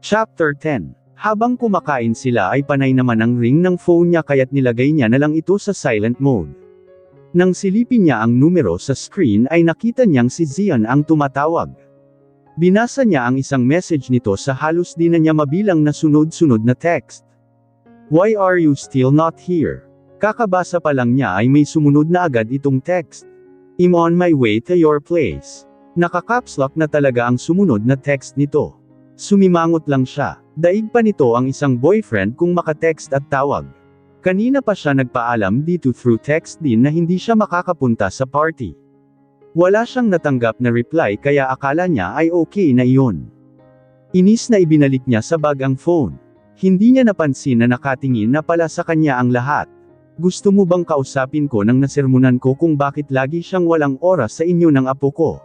Chapter 10. Habang kumakain sila ay panay naman ang ring ng phone niya kaya't nilagay niya na lang ito sa silent mode. Nang silipin niya ang numero sa screen ay nakita niyang si Zion ang tumatawag. Binasa niya ang isang message nito sa halos di na niya mabilang na sunod-sunod na text. Why are you still not here? Kakabasa pa lang niya ay may sumunod na agad itong text. I'm on my way to your place. Nakakapslock na talaga ang sumunod na text nito. Sumimangot lang siya. Daig pa nito ang isang boyfriend kung makatext at tawag. Kanina pa siya nagpaalam dito through text din na hindi siya makakapunta sa party. Wala siyang natanggap na reply kaya akala niya ay okay na iyon. Inis na ibinalik niya sa bag ang phone. Hindi niya napansin na nakatingin na pala sa kanya ang lahat. Gusto mo bang kausapin ko nang nasermonan ko kung bakit lagi siyang walang oras sa inyo ng apo ko?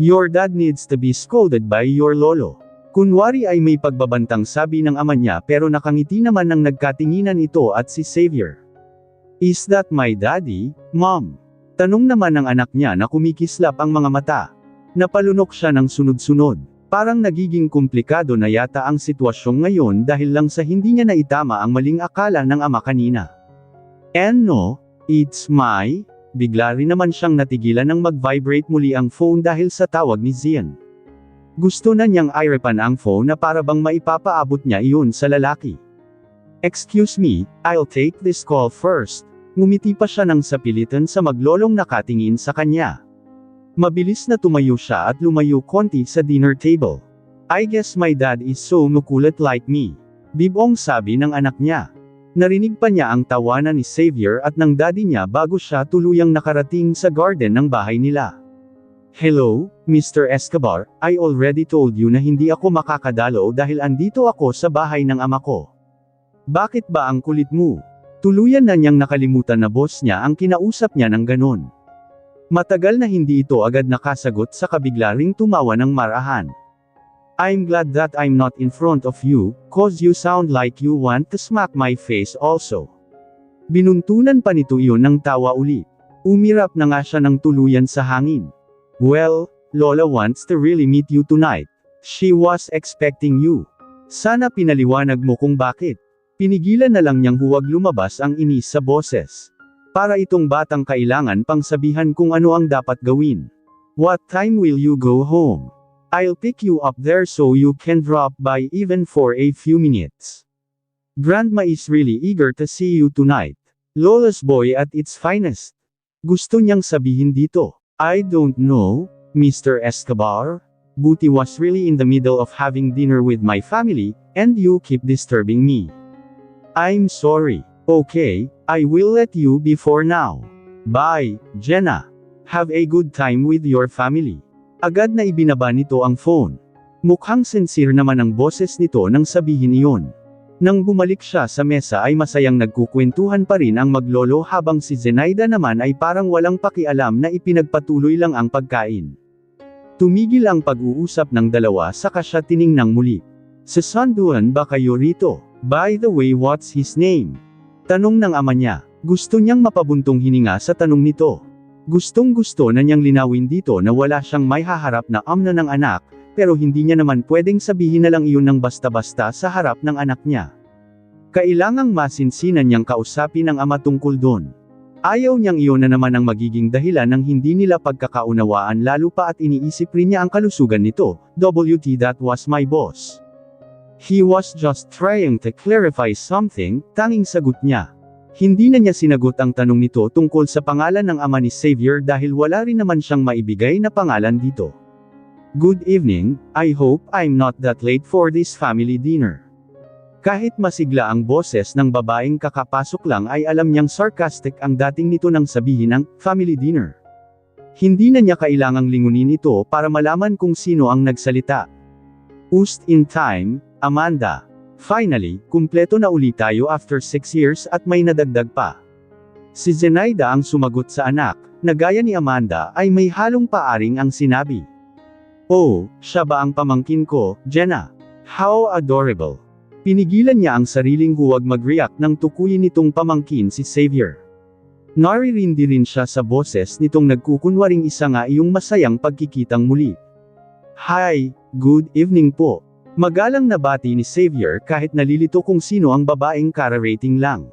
Your dad needs to be scolded by your lolo. Kunwari ay may pagbabantang sabi ng ama niya pero nakangiti naman ng nagkatinginan ito at si Xavier. Is that my daddy, mom? Tanong naman ng anak niya na kumikislap ang mga mata. Napalunok siya ng sunod-sunod. Parang nagiging komplikado na yata ang sitwasyon ngayon dahil lang sa hindi niya naitama ang maling akala ng ama kanina. And no, it's my... Bigla rin naman siyang natigilan nang mag-vibrate muli ang phone dahil sa tawag ni Zion. Gusto na niyang irepan ang phone na para bang maipapaabot niya iyon sa lalaki. Excuse me, I'll take this call first. Ngumiti pa siya ng sapilitan sa maglolong nakatingin sa kanya. Mabilis na tumayo siya at lumayo konti sa dinner table. I guess my dad is so makulit like me. Bibong sabi ng anak niya. Narinig pa niya ang tawanan ni Xavier at ng daddy niya bago siya tuluyang nakarating sa garden ng bahay nila. Hello, Mr. Escobar, I already told you na hindi ako makakadalo dahil andito ako sa bahay ng ama ko. Bakit ba ang kulit mo? Tuluyan na niyang nakalimutan na boss niya ang kinausap niya ng ganon. Matagal na hindi ito agad nakasagot sa kabigla ring tumawa ng marahan. I'm glad that I'm not in front of you, cause you sound like you want to smack my face also. Binuntunan pa nito iyon ng tawa ulit. Umirap na nga siya ng tuluyan sa hangin. Well, Lola wants to really meet you tonight. She was expecting you. Sana pinaliwanag mo kung bakit. Pinigilan na lang niyang huwag lumabas ang inis sa boses. Para itong batang kailangan pang sabihan kung ano ang dapat gawin. What time will you go home? I'll pick you up there so you can drop by even for a few minutes. Grandma is really eager to see you tonight. Lola's boy at its finest. Gusto niyang sabihin dito. I don't know, Mr. Escobar. Buti was really in the middle of having dinner with my family, and you keep disturbing me. I'm sorry. Okay, I will let you be for now. Bye, Jenna. Have a good time with your family. Agad na ibinaba nito ang phone. Mukhang sincere naman ang boses nito nang sabihin iyon. Nang bumalik siya sa mesa ay masayang nagkukwentuhan pa rin ang maglolo habang si Zenaida naman ay parang walang pakialam na ipinagpatuloy lang ang pagkain. Tumigil ang pag-uusap ng dalawa saka siya tiningnang muli. Sasanduan ba kayo rito? By the way, what's his name? Tanong ng ama niya. Gusto niyang mapabuntong hininga sa tanong nito. Gustong-gusto na niyang linawin dito na wala siyang may haharap na amna ng anak, pero hindi niya naman pwedeng sabihin na lang iyon ng basta-basta sa harap ng anak niya. Kailangang masinsinan niyang kausapin ang ama tungkol doon. Ayaw niyang iyon na naman ang magiging dahilan ng hindi nila pagkakaunawaan lalo pa at iniisip rin niya ang kalusugan nito. WT, that was my boss. He was just trying to clarify something, tanging sagot niya. Hindi na niya sinagot ang tanong nito tungkol sa pangalan ng ama ni Xavier dahil wala rin naman siyang maibigay na pangalan dito. Good evening, I hope I'm not that late for this family dinner. Kahit masigla ang boses ng babaeng kakapasok lang ay alam niyang sarcastic ang dating nito nang sabihin ng family dinner. Hindi na niya kailangang lingunin ito para malaman kung sino ang nagsalita. Just in time, Amanda. Finally, kumpleto na uli tayo after 6 years at may nadagdag pa. Si Zenaida ang sumagot sa anak, na gaya ni Amanda ay may halong paaring ang sinabi. Oh, siya ba ang pamangkin ko, Jenna? How adorable. Pinigilan niya ang sariling huwag mag-react nang tukuyin nitong pamangkin si Xavier. Naririndi rin siya sa boses nitong nagkukunwaring isa nga iyong masayang pagkikitang muli. Hi, good evening po. Magalang na bati ni Xavier kahit nalilito kung sino ang babaeng kararating lang.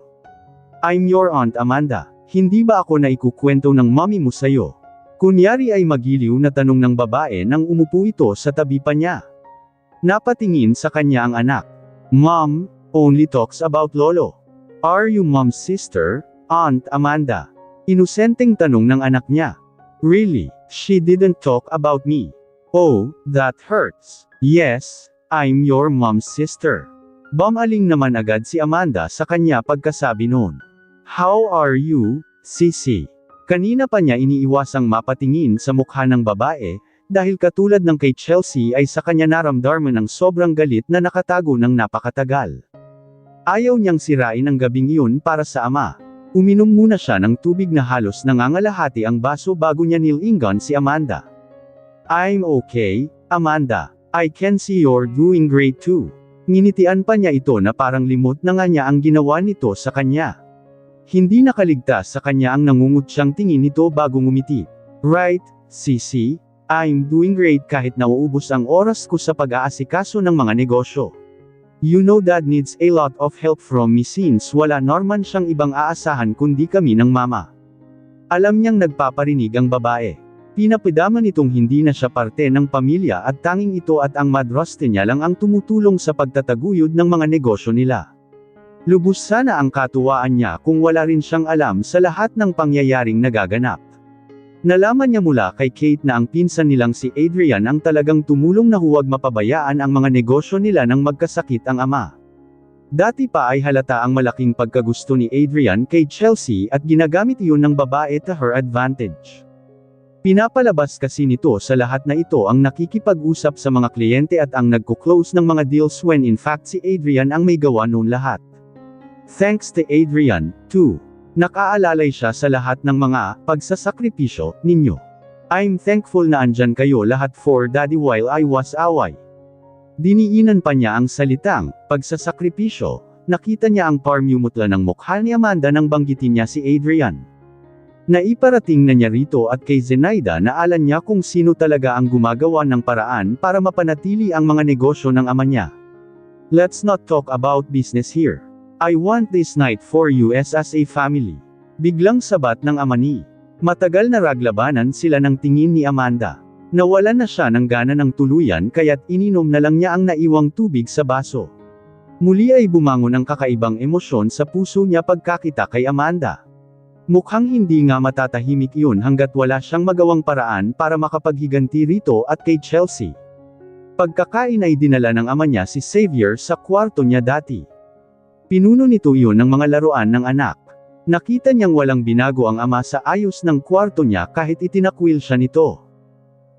I'm your Aunt Amanda. Hindi ba ako naikukwento ng mommy mo sa'yo? Kunyari ay magiliw na tanong ng babae nang umupo ito sa tabi pa niya. Napatingin sa kanya ang anak. Mom, only talks about lolo. Are you mom's sister, Aunt Amanda? Inosenteng tanong ng anak niya. Really, she didn't talk about me. Oh, that hurts. Yes, I'm your mom's sister. Bumaling naman agad si Amanda sa kanya pagkasabi noon. How are you, Sisi? Kanina pa niya iniiwasang mapatingin sa mukha ng babae, dahil katulad ng kay Chelsea ay sa kanya naramdaman ng sobrang galit na nakatago ng napakatagal. Ayaw niyang sirain ang gabing iyon para sa ama. Uminom muna siya ng tubig na halos nangangalahati ang baso bago niya nilingon si Amanda. I'm okay, Amanda. I can see you're doing great too. Nginitian pa niya ito na parang limot na nga niya ang ginawa nito sa kanya. Hindi nakaligtas sa kanya ang nangungutyang tingin nito bago ngumiti. Right, Sisi, I'm doing great kahit nauubos ang oras ko sa pag-aasikaso ng mga negosyo. You know Dad needs a lot of help from me since wala naman siyang ibang aasahan kundi kami ng mama. Alam niyang nagpaparinig ang babae. Pinapidaman itong hindi na siya parte ng pamilya at tanging ito at ang madraste niya lang ang tumutulong sa pagtataguyod ng mga negosyo nila. Lubos sana ang katuwaan niya kung wala rin siyang alam sa lahat ng pangyayaring nagaganap. Nalaman niya mula kay Kate na ang pinsan nilang si Adrian ang talagang tumulong na huwag mapabayaan ang mga negosyo nila nang magkasakit ang ama. Dati pa ay halata ang malaking pagkagusto ni Adrian kay Chelsea at ginagamit iyon ng babae to her advantage. Pinapalabas kasi nito sa lahat na ito ang nakikipag-usap sa mga kliyente at ang nagko-close ng mga deals when in fact si Adrian ang may gawa noon lahat. Thanks to Adrian, too. Nakaalalay siya sa lahat ng mga pagsasakripisyo ninyo. I'm thankful na andyan kayo lahat for Daddy while I was away. Diniinan pa niya ang salitang pagsasakripisyo. Nakita niya ang parmumutla ng mukha ni Amanda nang banggitin niya si Adrian. Naiparating na niya rito at kay Zenaida na alam niya kung sino talaga ang gumagawa ng paraan para mapanatili ang mga negosyo ng ama niya. Let's not talk about business here. I want this night for you as a family. Biglang sabat ng ama ni. Matagal na raglabanan sila ng tingin ni Amanda. Nawalan na siya ng gana ng tuluyan kaya't ininom na lang niya ang naiwang tubig sa baso. Muli ay bumangon ang kakaibang emosyon sa puso niya pagkakita kay Amanda. Mukhang hindi nga matatahimik yun hanggat wala siyang magawang paraan para makapaghiganti rito at kay Chelsea. Pagkakain ay dinala ng ama niya si Xavier sa kwarto niya dati. Pinuno nito iyon ng mga laruan ng anak. Nakita niyang walang binago ang ama sa ayos ng kwarto niya kahit itinakwil siya nito.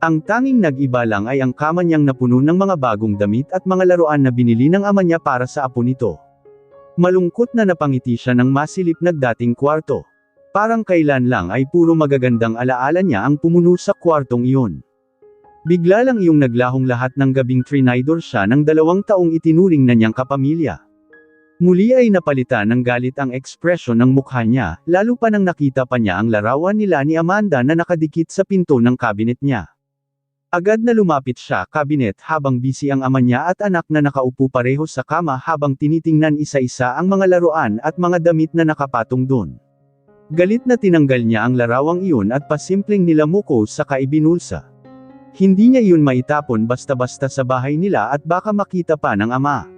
Ang tanging nag-iba lang ay ang kama niyang napuno ng mga bagong damit at mga laruan na binili ng ama niya para sa apo nito. Malungkot na napangiti siya ng masilip na dating kwarto. Parang kailan lang ay puro magagandang alaala niya ang pumuno sa kwartong iyon. Bigla lang iyong naglahong lahat ng gabing trinidor siya ng 2 taong itinuring na niyang kapamilya. Muli ay napalitan ng galit ang ekspresyon ng mukha niya, lalo pa nang nakita pa niya ang larawan nila ni Amanda na nakadikit sa pinto ng kabinet niya. Agad na lumapit siya kabinet habang busy ang ama niya at anak na nakaupo pareho sa kama habang tinitingnan isa-isa ang mga laruan at mga damit na nakapatong doon. Galit na tinanggal niya ang larawang iyon at pasimpleng nilamuko sa kaibinulsa. Hindi niya iyon maitapon basta-basta sa bahay nila at baka makita pa ng ama.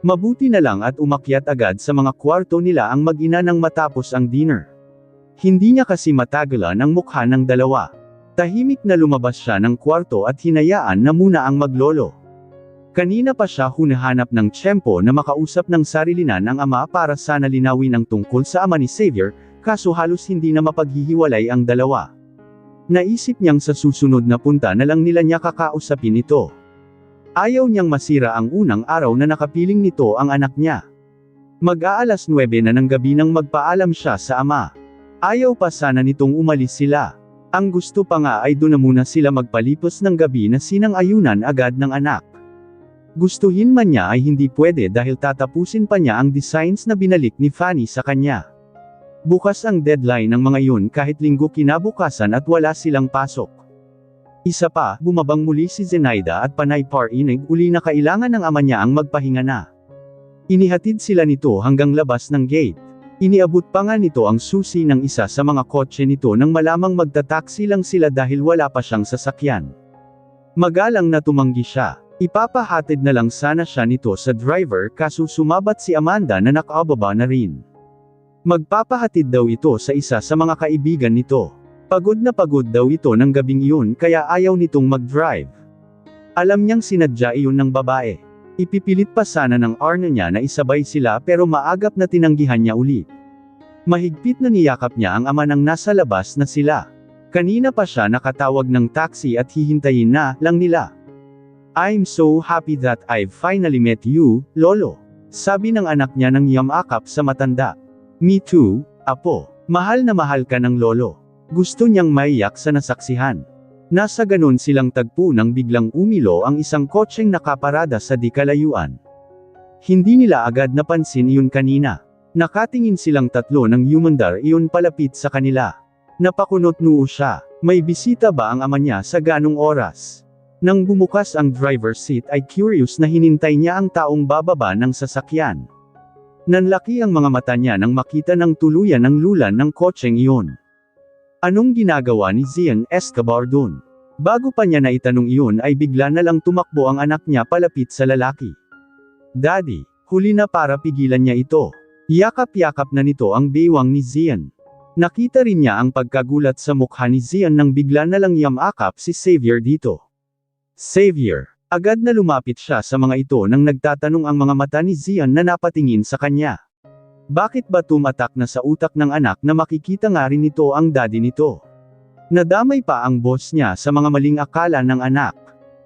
Mabuti na lang at umakyat agad sa mga kwarto nila ang mag-ina nang matapos ang dinner. Hindi niya kasi matagalan ang mukha ng dalawa. Tahimik na lumabas siya ng kwarto at hinayaan na muna ang maglolo. Kanina pa siya hunahanap ng tiyempo na makausap ng sarilinan ang ama para sana linawin ang tungkol sa ama ni Xavier, kaso halos hindi na mapaghihiwalay ang dalawa. Naisip niyang sa susunod na punta na lang nila niya kakausapin ito. Ayaw niyang masira ang unang araw na nakapiling nito ang anak niya. Mag-aalas 9 na ng gabi nang magpaalam siya sa ama. Ayaw pa sana nitong umalis sila. Ang gusto pa nga ay doon na muna sila magpalipos ng gabi na sinang-ayunan agad ng anak. Gustuhin man niya ay hindi pwede dahil tatapusin pa niya ang designs na binalik ni Fanny sa kanya. Bukas ang deadline ng mga yun kahit linggo kinabukasan at wala silang pasok. Isa pa, bumabang muli si Zenaida at panay parinig uli na kailangan ng ama niya ang magpahinga na. Inihatid sila nito hanggang labas ng gate. Iniabot pa nga nito ang susi ng isa sa mga kotse nito nang malamang magtataksi lang sila dahil wala pa siyang sasakyan. Magalang na tumanggi siya. Ipapahatid na lang sana siya nito sa driver kaso sumabat si Amanda na nakababa na rin. Magpapahatid daw ito sa isa sa mga kaibigan nito. Pagod na pagod daw ito ng gabing iyon kaya ayaw nitong mag-drive. Alam niyang sinadya iyon ng babae. Ipipilit pa sana ng Arna niya na isabay sila pero maagap na tinanggihan niya ulit. Mahigpit na niyakap niya ang ama nang nasa labas na sila. Kanina pa siya nakatawag ng taxi at hihintayin na lang nila. "I'm so happy that I've finally met you, Lolo," sabi ng anak niya nang yamakap sa matanda. "Me too, Apo. Mahal na mahal ka ng Lolo." Gusto niyang maiyak sa nasaksihan. Nasa ganon silang tagpo nang biglang umilo ang isang kotseng nakaparada sa di kalayuan. Hindi nila agad napansin iyon kanina. Nakatingin silang tatlo ng humandar iyon palapit sa kanila. Napakunot noo siya. May bisita ba ang ama niya sa ganong oras? Nang bumukas ang driver's seat ay curious na hinintay niya ang taong bababa ng sasakyan. Nanlaki ang mga mata niya nang makita ng tuluyan ang lulan ng kotseng iyon. Anong ginagawa ni Zian Escobar dun? Bago pa niya naitanong iyon ay bigla na lang tumakbo ang anak niya palapit sa lalaki. "Daddy," huli na para pigilan niya ito. Yakap-yakap na nito ang bewang ni Zian. Nakita rin niya ang pagkagulat sa mukha ni Zian nang bigla na lang yamakap si Xavier dito. "Xavier." Agad na lumapit siya sa mga ito nang nagtatanong ang mga mata ni Zian na napatingin sa kanya. Bakit ba tumatak na sa utak ng anak na makikita nga rin nito ang daddy nito? Nadamay pa ang boss niya sa mga maling akala ng anak.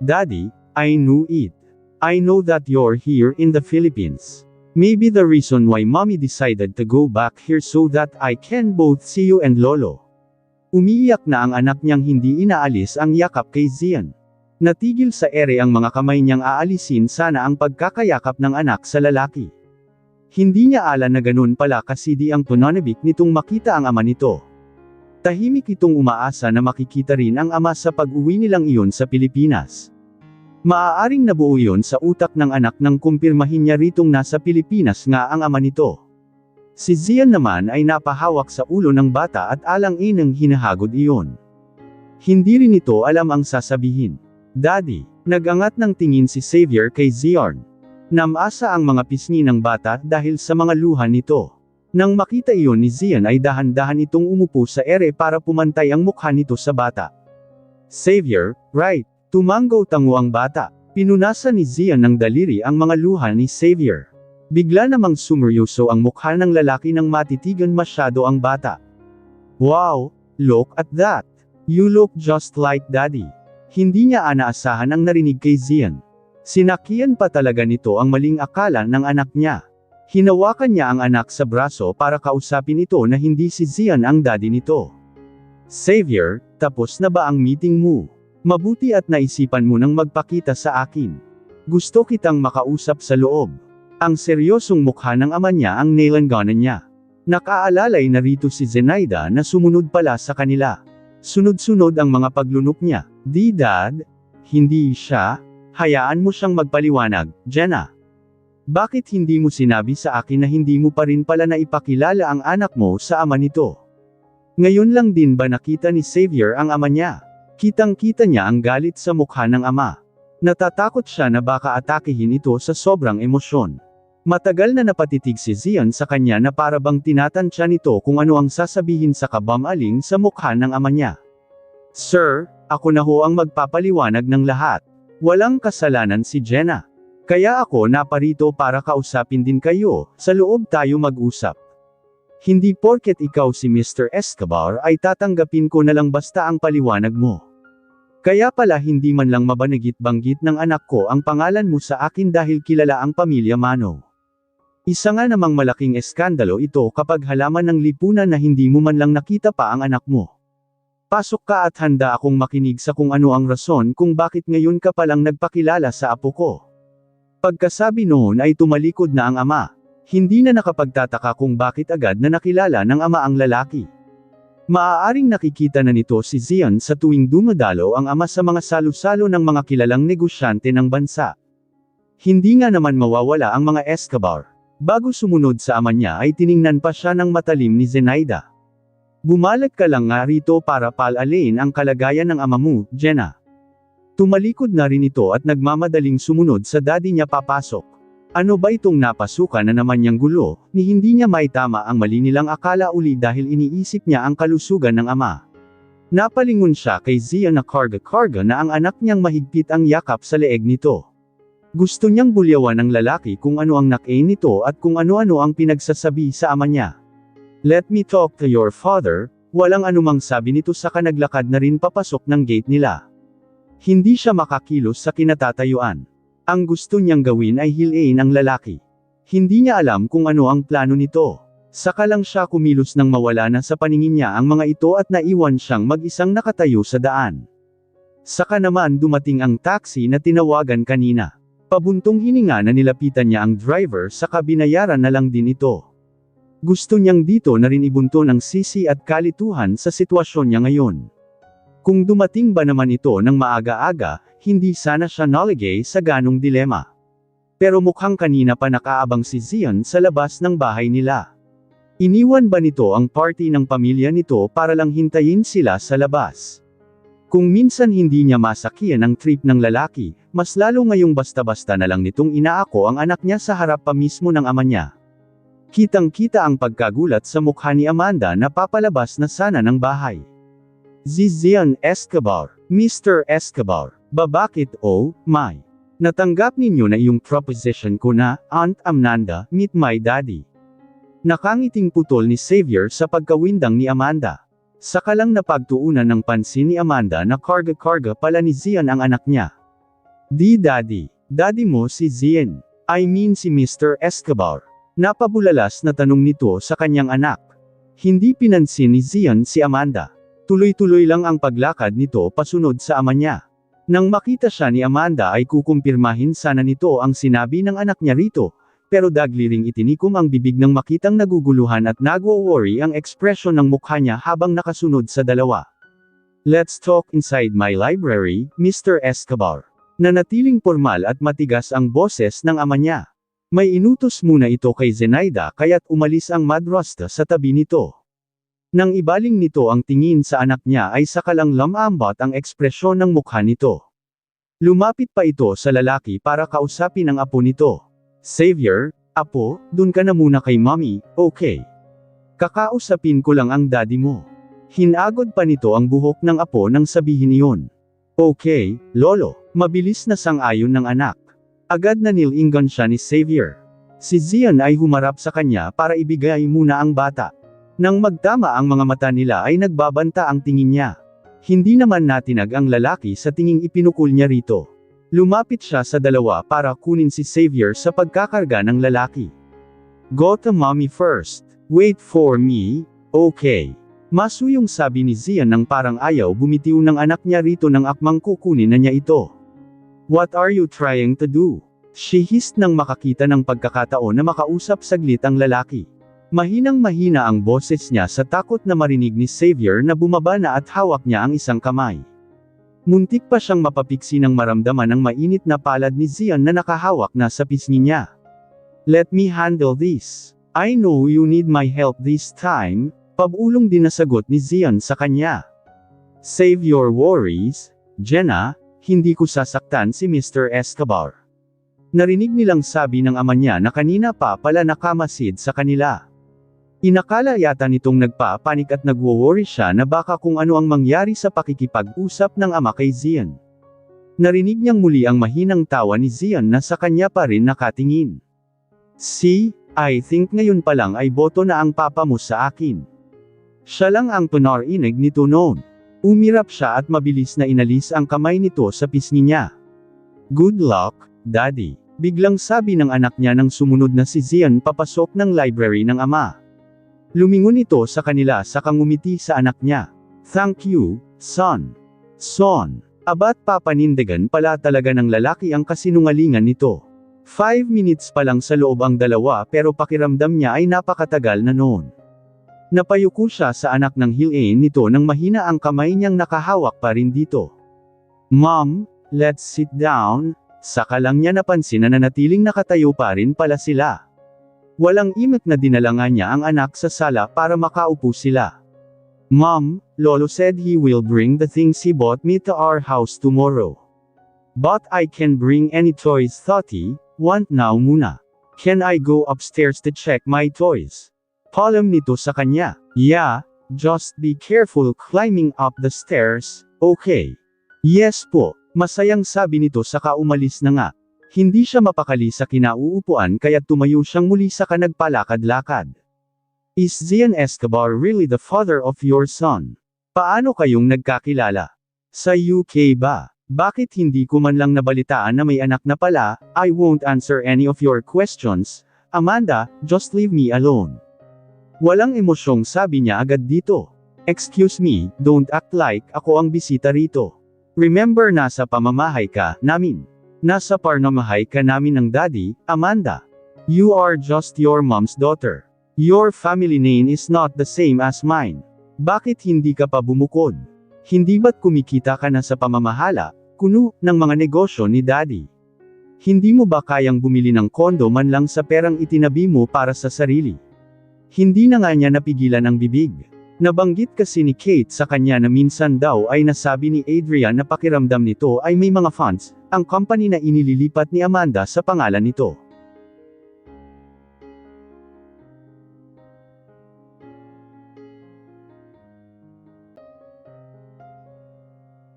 "Daddy, I knew it. I know that you're here in the Philippines. Maybe the reason why mommy decided to go back here so that I can both see you and Lolo." Umiiyak na ang anak niyang hindi inaalis ang yakap kay Zian. Natigil sa ere ang mga kamay niyang aalisin sana ang pagkakayakap ng anak sa lalaki. Hindi niya alam na ganun pala kasidi ang pananabik nitong makita ang ama nito. Tahimik itong umaasa na makikita rin ang ama sa pag-uwi nilang iyon sa Pilipinas. Maaaring nabuo iyon sa utak ng anak nang kumpirmahin niya ritong nasa Pilipinas nga ang ama nito. Si Zian naman ay napahawak sa ulo ng bata at alang-inang hinahagod iyon. Hindi rin ito alam ang sasabihin. "Daddy," nag-angat ng tingin si Xavier kay Zian. Namasa ang mga pisngi ng bata dahil sa mga luha nito. Nang makita iyon ni Zian ay dahan-dahan itong umupo sa ere para pumantay ang mukha nito sa bata. "Xavier, right," tumanggaw tango ang bata. Pinunasan ni Zian ng daliri ang mga luha ni Xavier. Bigla namang sumeryoso ang mukha ng lalaki nang matitigan masyado ang bata. "Wow, look at that. You look just like Daddy." Hindi niya inaasahan ang narinig kay Zian. Sinakyan pa talaga nito ang maling akala ng anak niya. Hinawakan niya ang anak sa braso para kausapin ito na hindi si Zian ang daddy nito. "Xavier, tapos na ba ang meeting mo? Mabuti at naisipan mo nang magpakita sa akin. Gusto kitang makausap sa loob." Ang seryosong mukha ng ama niya ang nilanganan niya. Nakaalalay na rito si Zenaida na sumunod pala sa kanila. Sunod-sunod ang mga paglunok niya. "Di dad, hindi siya. Hayaan mo siyang magpaliwanag, Jenna. Bakit hindi mo sinabi sa akin na hindi mo pa rin pala naipakilala ang anak mo sa ama nito? Ngayon lang din ba nakita ni Xavier ang ama niya?" Kitang-kita niya ang galit sa mukha ng ama. Natatakot siya na baka atakihin ito sa sobrang emosyon. Matagal na napatitig si Zian sa kanya na para bang tinatansya nito kung ano ang sasabihin sa kabamaling sa mukha ng ama niya. "Sir, ako na ho ang magpapaliwanag ng lahat. Walang kasalanan si Jenna. Kaya ako naparito para kausapin din kayo, sa loob tayo mag-usap. Hindi porket ikaw si Mr. Escobar ay tatanggapin ko na lang basta ang paliwanag mo. Kaya pala hindi man lang mabanggit-banggit ng anak ko ang pangalan mo sa akin dahil kilala ang pamilya Mano. Isa nga namang malaking eskandalo ito kapag halaman ng lipunan na hindi mo man lang nakita pa ang anak mo. Pasok ka at handa akong makinig sa kung ano ang rason kung bakit ngayon ka palang nagpakilala sa apo ko." Pagkasabi noon ay tumalikod na ang ama. Hindi na nakapagtataka kung bakit agad na nakilala ng ama ang lalaki. Maaaring nakikita na nito si Zion sa tuwing dumadalo ang ama sa mga salo-salo ng mga kilalang negosyante ng bansa. Hindi nga naman mawawala ang mga Escobar. Bago sumunod sa ama niya ay tiningnan pa siya ng matalim ni Zenaida. Bumalik ka lang nga rito para paalalain ang kalagayan ng ama mo, Jenna. Tumalikod na rin ito at nagmamadaling sumunod sa daddy niya papasok. Ano ba itong napasukan na naman niyang gulo, ni hindi niya maitama ang mali nilang akala uli dahil iniisip niya ang kalusugan ng ama. Napalingon siya kay Zia na karga-karga na ang anak niyang mahigpit ang yakap sa leeg nito. Gusto niyang bulyawan ng lalaki kung ano ang nakain nito at kung ano-ano ang pinagsasabi sa ama niya. Let me talk to your father, walang anumang sabi nito saka naglakad na rin papasok ng gate nila. Hindi siya makakilos sa kinatatayuan. Ang gusto niyang gawin ay hilain ang lalaki. Hindi niya alam kung ano ang plano nito. Saka lang siya kumilos nang mawala na sa paningin niya ang mga ito at naiwan siyang mag-isang nakatayo sa daan. Saka naman dumating ang taxi na tinawagan kanina. Pabuntong hininga na nilapitan niya ang driver saka binayaran na lang din ito. Gusto niyang dito na rin ibunto ng sisi at kalituhan sa sitwasyon niya ngayon. Kung dumating ba naman ito ng maaga-aga, hindi sana siya naligay sa ganong dilema. Pero mukhang kanina pa nakaabang si Zion sa labas ng bahay nila. Iniwan ba nito ang party ng pamilya nito para lang hintayin sila sa labas? Kung minsan hindi niya masakyan ang trip ng lalaki, mas lalo ngayong basta-basta na lang nitong inaako ang anak niya sa harap pa mismo ng ama niya. Kitang-kita ang pagkagulat sa mukha ni Amanda na papalabas na sana ng bahay. Zion Escobar, Mr. Escobar, bakit oh, my? Natanggap ninyo na yung proposition ko na, Aunt Amanda, meet my daddy. Nakangiting putol ni Xavier sa pagkawindang ni Amanda. Saka lang napagtuunan ng pansin ni Amanda na karga-karga pala ni Zion ang anak niya. Di daddy. Daddy mo si Zion. I mean si Mr. Escobar. Napabulalas na tanong nito sa kanyang anak. Hindi pinansin ni Zion si Amanda. Tuloy-tuloy lang ang paglakad nito pasunod sa ama niya. Nang makita siya ni Amanda ay kukumpirmahin sana nito ang sinabi ng anak niya rito, pero dagliring itinikom ang bibig nang makitang naguguluhan at nagwo-worry ang ekspresyon ng mukha niya habang nakasunod sa dalawa. Let's talk inside my library, Mr. Escobar. Nanatiling formal at matigas ang boses ng ama niya. May inutos muna ito kay Zenaida kaya't umalis ang madrasta sa tabi nito. Nang ibaling nito ang tingin sa anak niya ay sakalang lamambat ang ekspresyon ng mukha nito. Lumapit pa ito sa lalaki para kausapin ang apo nito. Xavier, apo, dun ka na muna kay mommy, okay? Kakausapin ko lang ang daddy mo. Hinagod pa nito ang buhok ng apo nang sabihin iyon. Okay, lolo, mabilis na sang-ayon ng anak. Agad na nilingon siya ni Xavier. Si Zion ay humarap sa kanya para ibigay muna ang bata. Nang magtama ang mga mata nila ay nagbabanta ang tingin niya. Hindi naman natinag ang lalaki sa tinging ipinukul niya rito. Lumapit siya sa dalawa para kunin si Xavier sa pagkakarga ng lalaki. Go to mommy first. Wait for me, okay. Masuyong sabi ni Zion nang parang ayaw bumitiw ng anak niya rito nang akmang kukunin na niya ito. What are you trying to do? She hissed nang makakita ng pagkakataon na makausap saglit ang lalaki. Mahinang-mahina ang boses niya sa takot na marinig ni Xavier na bumaba na at hawak niya ang isang kamay. Muntik pa siyang mapapiksi nang maramdaman ang mainit na palad ni Zion na nakahawak na sa pisngi niya. Let me handle this. I know you need my help this time, pabulong din na sagot ni Zion sa kanya. Save your worries, Jenna, hindi ko sasaktan si Mr. Escobar. Narinig nilang sabi ng ama niya na kanina pa pala nakamasid sa kanila. Inakala yata nitong nagpapanik at nagwo-worry siya na baka kung ano ang mangyari sa pakikipag-usap ng ama kay Zion. Narinig niyang muli ang mahinang tawa ni Zion na sa kanya pa rin nakatingin. See, I think ngayon pa lang ay boto na ang papa mo sa akin. Siya lang ang pinarinig nito noon. Umirap siya at mabilis na inalis ang kamay nito sa pisngi niya. Good luck, Daddy. Biglang sabi ng anak niya nang sumunod na si Zion papasok ng library ng ama. Lumingon ito sa kanila saka ngumiti sa anak niya. Thank you, son. Son. Abat papanindigan pala talaga ng lalaki ang kasinungalingan nito. 5 minutes pa lang sa loob ang dalawa pero pakiramdam niya ay napakatagal na noon. Napayuko siya sa anak ng hilain nito nang mahina ang kamay niyang nakahawak pa rin dito. Mom, let's sit down. Saka lang niya napansin na nanatiling nakatayo pa rin pala sila. Walang imik na dinala nga niya ang anak sa sala para makaupo sila. Mom, Lolo said he will bring the things he bought me to our house tomorrow. But I can bring any toys thought he, want now muna. Can I go upstairs to check my toys? Palam nito sa kanya. Yeah, just be careful climbing up the stairs, okay? Yes po, masayang sabi nito saka umalis na nga. Hindi siya mapakali sa kinauupuan kaya tumayo siyang muli saka nagpalakad-lakad. Is Zian Escobar really the father of your son? Paano kayong nagkakilala? Sa UK ba? Bakit hindi ko man lang nabalitaan na may anak na pala? I won't answer any of your questions. Amanda, just leave me alone. Walang emosyong sabi niya agad dito. Excuse me, don't act like ako ang bisita rito. Remember nasa pamamahay ka namin. Nasa parnamahay ka namin ng daddy, Amanda. You are just your mom's daughter. Your family name is not the same as mine. Bakit hindi ka pa bumukod? Hindi ba't kumikita ka na sa pamamahala, kuno, ng mga negosyo ni daddy? Hindi mo ba kayang bumili ng kondo man lang sa perang itinabi mo para sa sarili? Hindi na nga niya napigilan ang bibig. Nabanggit kasi ni Kate sa kanya na minsan daw ay nasabi ni Adrian na pakiramdam nito ay may mga funds, ang company na inililipat ni Amanda sa pangalan nito.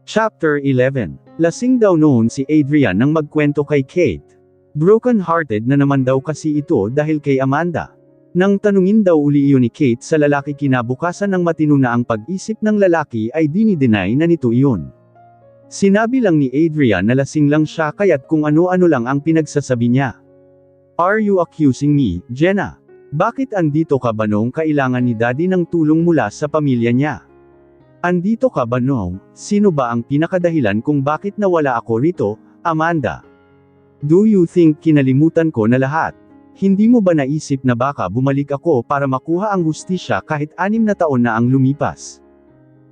Chapter 11. Lasing daw noon si Adrian nang magkwento kay Kate. Broken-hearted na naman daw kasi ito dahil kay Amanda. Nang tanungin daw uli iyon ni Kate sa lalaki kinabukasan ng matino na ang pag-isip ng lalaki ay dini-deny na nito iyon. Sinabi lang ni Adrian na lasing lang siya kaya't kung ano-ano lang ang pinagsasabi niya. Are you accusing me, Jenna? Bakit andito ka ba noong kailangan ni daddy ng tulong mula sa pamilya niya? Andito ka ba noong, sino ba ang pinakadahilan kung bakit nawala ako rito, Amanda? Do you think kinalimutan ko na lahat? Hindi mo ba naisip na baka bumalik ako para makuha ang hustisya kahit 6 na taon na ang lumipas?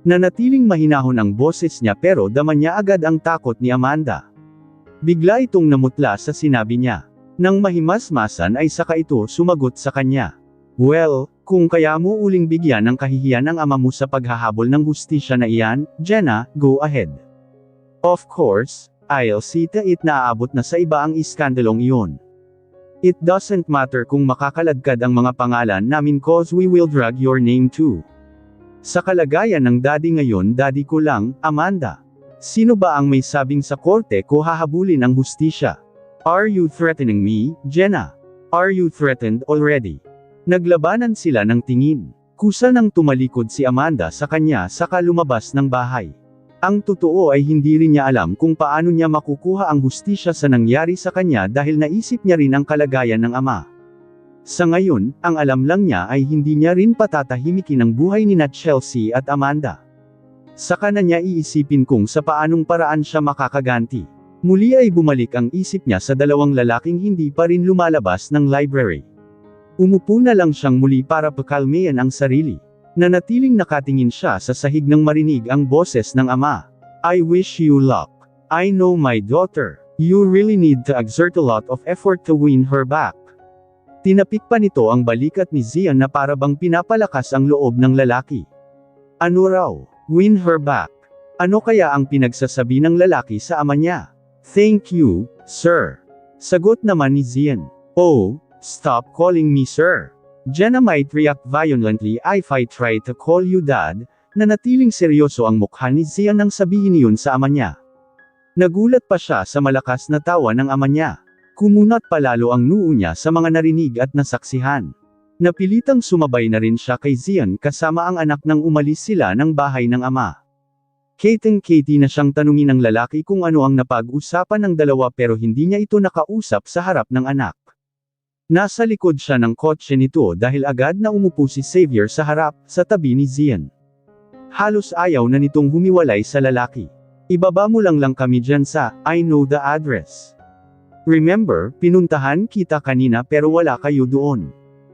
Nanatiling mahinahon ang boses niya pero dama niya agad ang takot ni Amanda. Bigla itong namutla sa sinabi niya. Nang mahimasmasan ay saka ito sumagot sa kanya. Well, kung kaya mo uling bigyan ng kahihiyan ang ama mo sa paghahabol ng hustisya na iyan, Jenna, go ahead. Of course, I'll see to it na aabot na sa iba ang iskandalong iyon. It doesn't matter kung makakaladkad ang mga pangalan namin cause we will drag your name too. Sa kalagayan ng daddy ngayon daddy ko lang, Amanda. Sino ba ang may sabing sa korte ko hahabulin ang hustisya? Are you threatening me, Jenna? Are you threatened already? Naglabanan sila ng tingin. Kusa nang tumalikod si Amanda sa kanya saka lumabas ng bahay. Ang totoo ay hindi rin niya alam kung paano niya makukuha ang hustisya sa nangyari sa kanya dahil naisip niya rin ang kalagayan ng ama. Sa ngayon, ang alam lang niya ay hindi niya rin patatahimikin ang buhay ni Chelsea at Amanda. Saka na niya iisipin kung sa paanong paraan siya makakaganti. Muli ay bumalik ang isip niya sa dalawang lalaking hindi pa rin lumalabas ng library. Umupo na lang siyang muli para pakalmayan ang sarili. Nanatiling nakatingin siya sa sahig nang marinig ang boses ng ama. I wish you luck. I know my daughter. You really need to exert a lot of effort to win her back. Tinapik pa nito ang balikat ni Zian na para bang pinapalakas ang loob ng lalaki. Ano raw? Win her back. Ano kaya ang pinagsasabi ng lalaki sa ama niya? Thank you, sir. Sagot naman ni Zian. Oh, stop calling me sir. Jenna might react violently if I try to call you dad. Nanatiling seryoso ang mukha ni Zian nang sabihin iyon sa ama niya. Nagulat pa siya sa malakas na tawa ng ama niya. Kumunat palalo ang noo niya sa mga narinig at nasaksihan. Napilitang sumabay na rin siya kay Zian kasama ang anak nang umalis sila ng bahay ng ama. Katie na siyang tanungin ng lalaki kung ano ang napag-usapan ng dalawa pero hindi niya ito nakausap sa harap ng anak. Nasa likod siya ng kotse nito dahil agad na umupo si Xavier sa harap, sa tabi ni Zian. Halos ayaw na nitong humiwalay sa lalaki. Ibaba mo lang kami dyan sa, I know the address. Remember, pinuntahan kita kanina pero wala kayo doon.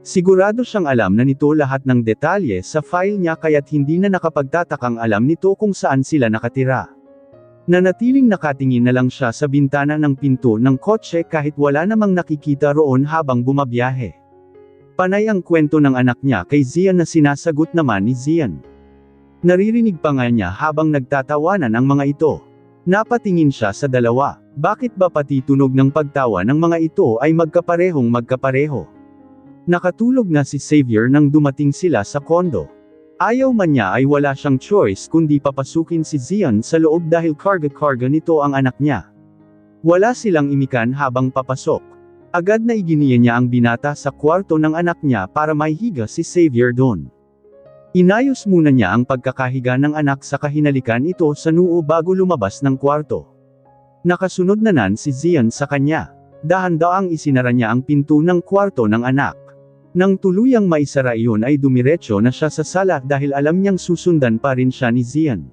Sigurado siyang alam na nito lahat ng detalye sa file niya kaya't hindi na nakapagtatakang alam nito kung saan sila nakatira. Nanatiling nakatingin na lang siya sa bintana ng pinto ng kotse kahit wala namang nakikita roon habang bumabiyahe. Panay ang kwento ng anak niya kay Zian na sinasagot naman ni Zian. Naririnig pa nga niya habang nagtatawanan ang mga ito. Napatingin siya sa dalawa. Bakit ba pati tunog ng pagtawa ng mga ito ay magkaparehong magkapareho? Nakatulog na si Xavier nang dumating sila sa kondo. Ayaw man niya ay wala siyang choice kundi papasukin si Zian sa loob dahil karga-karga nito ang anak niya. Wala silang imikan habang papasok. Agad na iginiya niya ang binata sa kwarto ng anak niya para maihiga si Xavier doon. Inayos muna niya ang pagkakahiga ng anak sa kahinalikan ito sa noo bago lumabas ng kwarto. Nakasunod naman si Zian sa kanya. Dahan-daang isinara niya ang pinto ng kwarto ng anak. Nang tuluyang maisara iyon ay dumiretso na siya sa sala dahil alam niyang susundan pa rin siya ni Zian.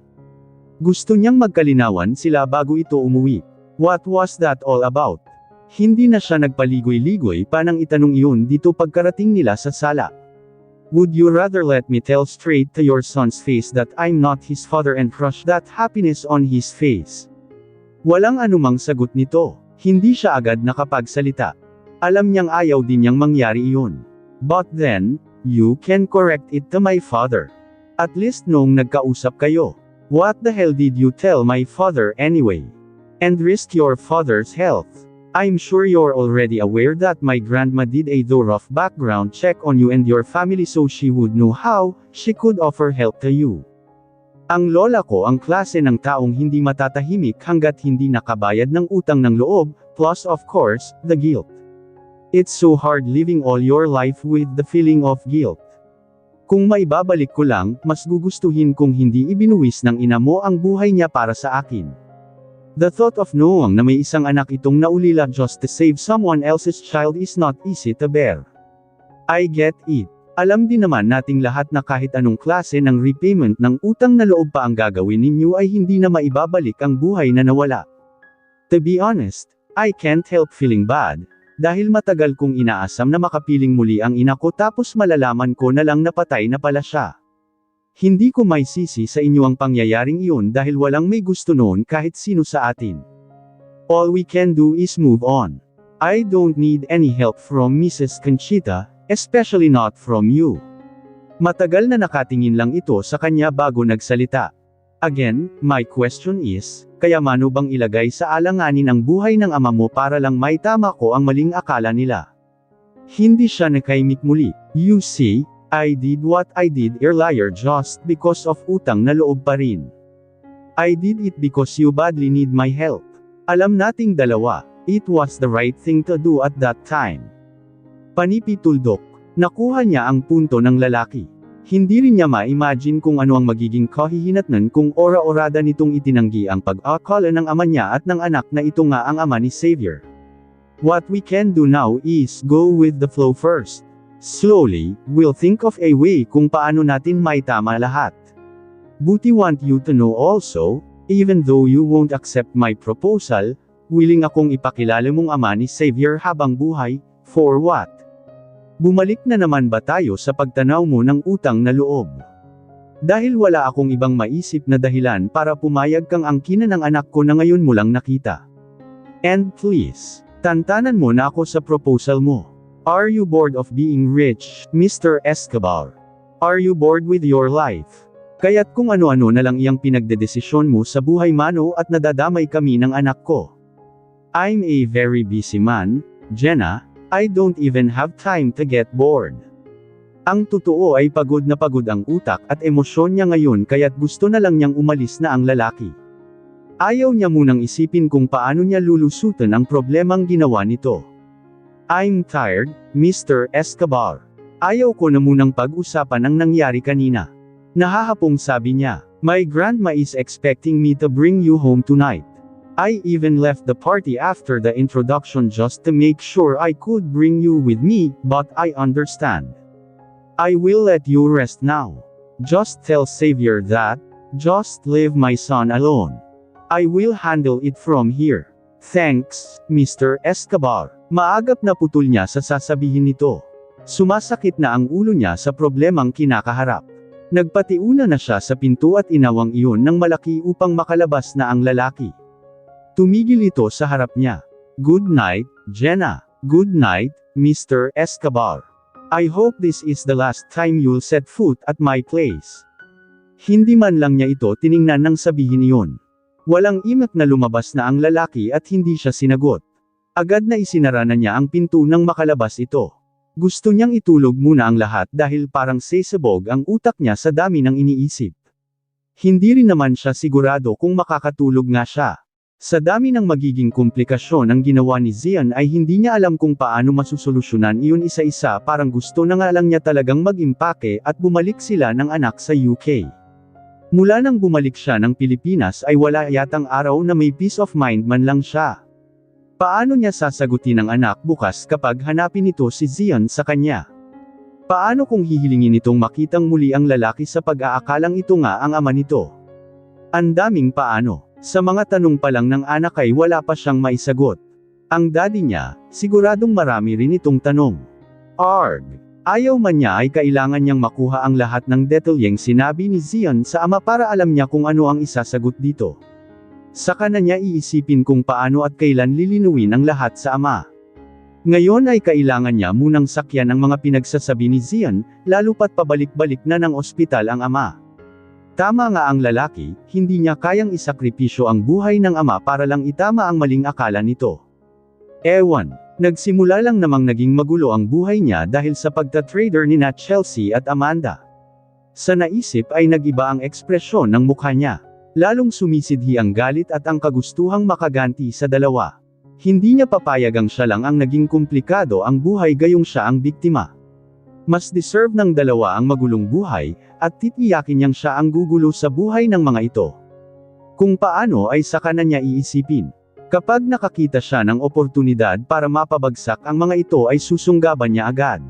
Gusto niyang magkalinawan sila bago ito umuwi. What was that all about? Hindi na siya nagpaligoy-ligoy pa nang itanong iyon dito pagkarating nila sa sala. Would you rather let me tell straight to your son's face that I'm not his father and crush that happiness on his face? Walang anumang sagot nito. Hindi siya agad nakapagsalita. Alam niyang ayaw din niyang mangyari iyon. But then, you can correct it to my father. At least noong nagkausap kayo. What the hell did you tell my father anyway? And risk your father's health. I'm sure you're already aware that my grandma did a thorough background check on you and your family so she would know how she could offer help to you. Ang lola ko ang klase ng taong hindi matatahimik hanggat hindi nakabayad ng utang ng loob, plus of course, the guilt. It's so hard living all your life with the feeling of guilt. Kung maibabalik ko lang, mas gugustuhin kong hindi ibinuwis ng ina mo ang buhay niya para sa akin. The thought of knowing na may isang anak itong naulila just to save someone else's child is not easy to bear. I get it. Alam din naman nating lahat na kahit anong klase ng repayment ng utang na loob pa ang gagawin ninyo ay hindi na maibabalik ang buhay na nawala. To be honest, I can't help feeling bad. Dahil matagal kong inaasam na makapiling muli ang ina ko tapos malalaman ko na lang napatay na pala siya. Hindi ko may sisi sa inyo ang pangyayaring iyon dahil walang may gusto noon kahit sino sa atin. All we can do is move on. I don't need any help from Mrs. Conchita, especially not from you. Matagal na nakatingin lang ito sa kanya bago nagsalita. Again, my question is, kaya mano bang ilagay sa alanganin ang buhay ng ama mo para lang maitama ko ang maling akala nila? Hindi siya nakaimik muli. You see, I did what I did earlier just because of utang na loob pa rin. I did it because you badly need my help. Alam nating dalawa, it was the right thing to do at that time. Panipituldok. Nakuha niya ang punto ng lalaki. Hindi rin niya ma-imagine kung ano ang magiging kahihinatnan kung ora-orada nitong itinanggi ang pag-akala ng ama niya at ng anak na ito nga ang ama ni Xavier. What we can do now is go with the flow first. Slowly, we'll think of a way kung paano natin maitama lahat. Buti want you to know also, even though you won't accept my proposal, willing akong ipakilala mong ama ni Xavier habang buhay, for what? Bumalik na naman ba tayo sa pagtanaw mo ng utang na loob? Dahil wala akong ibang maisip na dahilan para pumayag kang angkinan ng anak ko na ngayon mo lang nakita. And please, tantanan mo na ako sa proposal mo. Are you bored of being rich, Mr. Escobar? Are you bored with your life? Kaya't kung ano-ano na lang iyang pinagdedesisyon mo sa buhay mano at nadadamay kami ng anak ko. I'm a very busy man, Jenna. I don't even have time to get bored. Ang totoo ay pagod na pagod ang utak at emosyon niya ngayon kaya't gusto na lang niyang umalis na ang lalaki. Ayaw niya munang isipin kung paano niya lulusutan ang problemang ginawa nito. I'm tired, Mr. Escobar. Ayaw ko na munang pag-usapan ang nangyari kanina. Nahahapong sabi niya, my grandma is expecting me to bring you home tonight. I even left the party after the introduction just to make sure I could bring you with me, but I understand. I will let you rest now. Just tell Xavier that, just leave my son alone. I will handle it from here. Thanks, Mr. Escobar. Maagap na putol niya sa sasabihin nito. Sumasakit na ang ulo niya sa problemang kinakaharap. Nagpatiuna na siya sa pinto at inawang iyon ng malaki upang makalabas na ang lalaki. Tumigil ito sa harap niya. "Good night, Jenna. Good night, Mr. Escobar. I hope this is the last time you'll set foot at my place." Hindi man lang niya ito tiningnan nang sabihin iyon. Walang imak na lumabas na ang lalaki at hindi siya sinagot. Agad na isinara na niya ang pinto nang makalabas ito. Gusto niyang itulog muna ang lahat dahil parang sesabog ang utak niya sa dami ng iniisip. Hindi rin naman siya sigurado kung makakatulog nga siya. Sa dami ng magiging komplikasyon ang ginawa ni Zian ay hindi niya alam kung paano masusolusyonan iyon isa-isa, parang gusto na nga lang niya talagang mag-impake at bumalik sila ng anak sa UK. Mula nang bumalik siya ng Pilipinas ay wala yatang araw na may peace of mind man lang siya. Paano niya sasagutin ang anak bukas kapag hanapin nito si Zian sa kanya? Paano kung hihilingin nitong makitang muli ang lalaki sa pag-aakalang ito nga ang ama nito? Ang daming paano. Sa mga tanong pa lang ng anak ay wala pa siyang maisagot. Ang daddy niya, siguradong marami rin itong tanong. Arg! Ayaw man niya ay kailangan niyang makuha ang lahat ng detalyeng sinabi ni Zian sa ama para alam niya kung ano ang isasagot dito. Saka na niya iisipin kung paano at kailan lilinuin ang lahat sa ama. Ngayon ay kailangan niya munang sakyan ang mga pinagsasabi ni Zian, lalo pat pabalik-balik na ng ospital ang ama. Tama nga ang lalaki, hindi niya kayang isakripisyo ang buhay ng ama para lang itama ang maling akala nito. Ewan, nagsimula lang namang naging magulo ang buhay niya dahil sa pagta-trader ni na Chelsea at Amanda. Sa naisip ay nag-iba ang ekspresyon ng mukha niya. Lalong sumisidhi ang galit at ang kagustuhang makaganti sa dalawa. Hindi niya papayagang siya lang ang naging komplikado ang buhay gayong siya ang biktima. Mas deserve ng dalawa ang magulong buhay, at titiyakin niyang siya ang gugulo sa buhay ng mga ito. Kung paano ay saka na niya iisipin. Kapag nakakita siya ng oportunidad para mapabagsak ang mga ito ay susunggaban niya agad.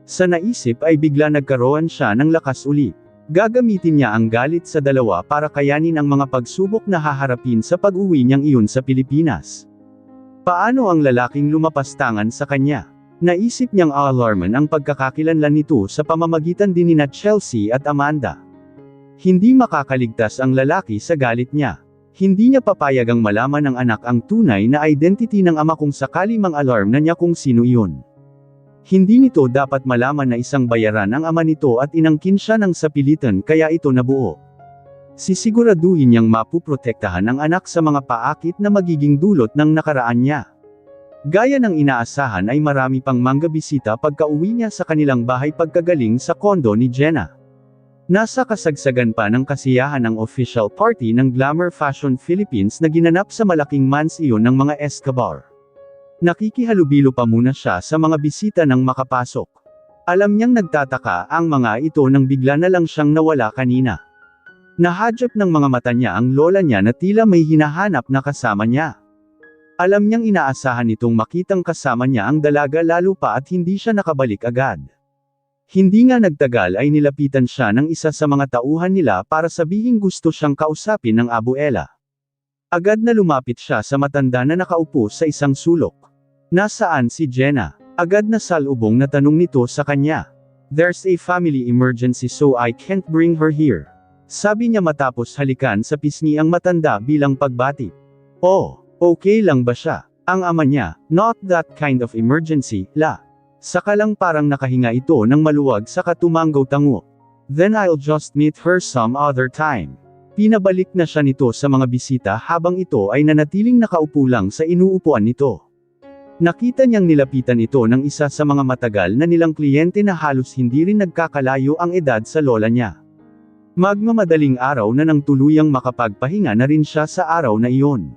Sa naisip ay bigla nagkaroon siya ng lakas uli. Gagamitin niya ang galit sa dalawa para kayanin ang mga pagsubok na haharapin sa pag-uwi niyang iyon sa Pilipinas. Paano ang lalaking lumapastangan sa kanya? Naisip niyang alarman ang pagkakakilanlan nito sa pamamagitan din ni Chelsea at Amanda. Hindi makakaligtas ang lalaki sa galit niya. Hindi niya papayagang malaman ng anak ang tunay na identity ng ama kung sakali mang alarm na niya kung sino iyon. Hindi nito dapat malaman na isang bayaran ang ama nito at inangkin siya ng sapilitan kaya ito nabuo. Sisiguraduhin niyang mapuprotektahan ang anak sa mga paakit na magiging dulot ng nakaraan niya. Gaya ng inaasahan ay marami pang manggabisita pagka-uwi niya sa kanilang bahay pagkagaling sa kondo ni Jenna. Nasa kasagsagan pa ng kasiyahan ng official party ng Glamour Fashion Philippines na ginanap sa malaking mansyon ng mga Escobar. Nakikihalubilo pa muna siya sa mga bisita nang makapasok. Alam niyang nagtataka ang mga ito nang bigla na lang siyang nawala kanina. Nahadyap ng mga mata niya ang lola niya na tila may hinahanap na kasama niya. Alam niyang inaasahan nitong makitang kasama niya ang dalaga lalo pa at hindi siya nakabalik agad. Hindi nga nagtagal ay nilapitan siya ng isa sa mga tauhan nila para sabihing gusto siyang kausapin ng abuela. Agad na lumapit siya sa matanda na nakaupo sa isang sulok. Nasaan si Jenna? Agad na salubong na tanong nito sa kanya. There's a family emergency so I can't bring her here. Sabi niya matapos halikan sa pisngi ang matanda bilang pagbati. Oh, okay lang ba siya? Ang ama niya, not that kind of emergency, la. Saka lang parang nakahinga ito ng maluwag saka tumanggaw tango. Then I'll just meet her some other time. Pinabalik na siya nito sa mga bisita habang ito ay nanatiling nakaupo lang sa inuupuan nito. Nakita niyang nilapitan ito ng isa sa mga matagal na nilang kliyente na halos hindi rin nagkakalayo ang edad sa lola niya. Magmamadaling araw na nang tuluyang makapagpahinga na rin siya sa araw na iyon.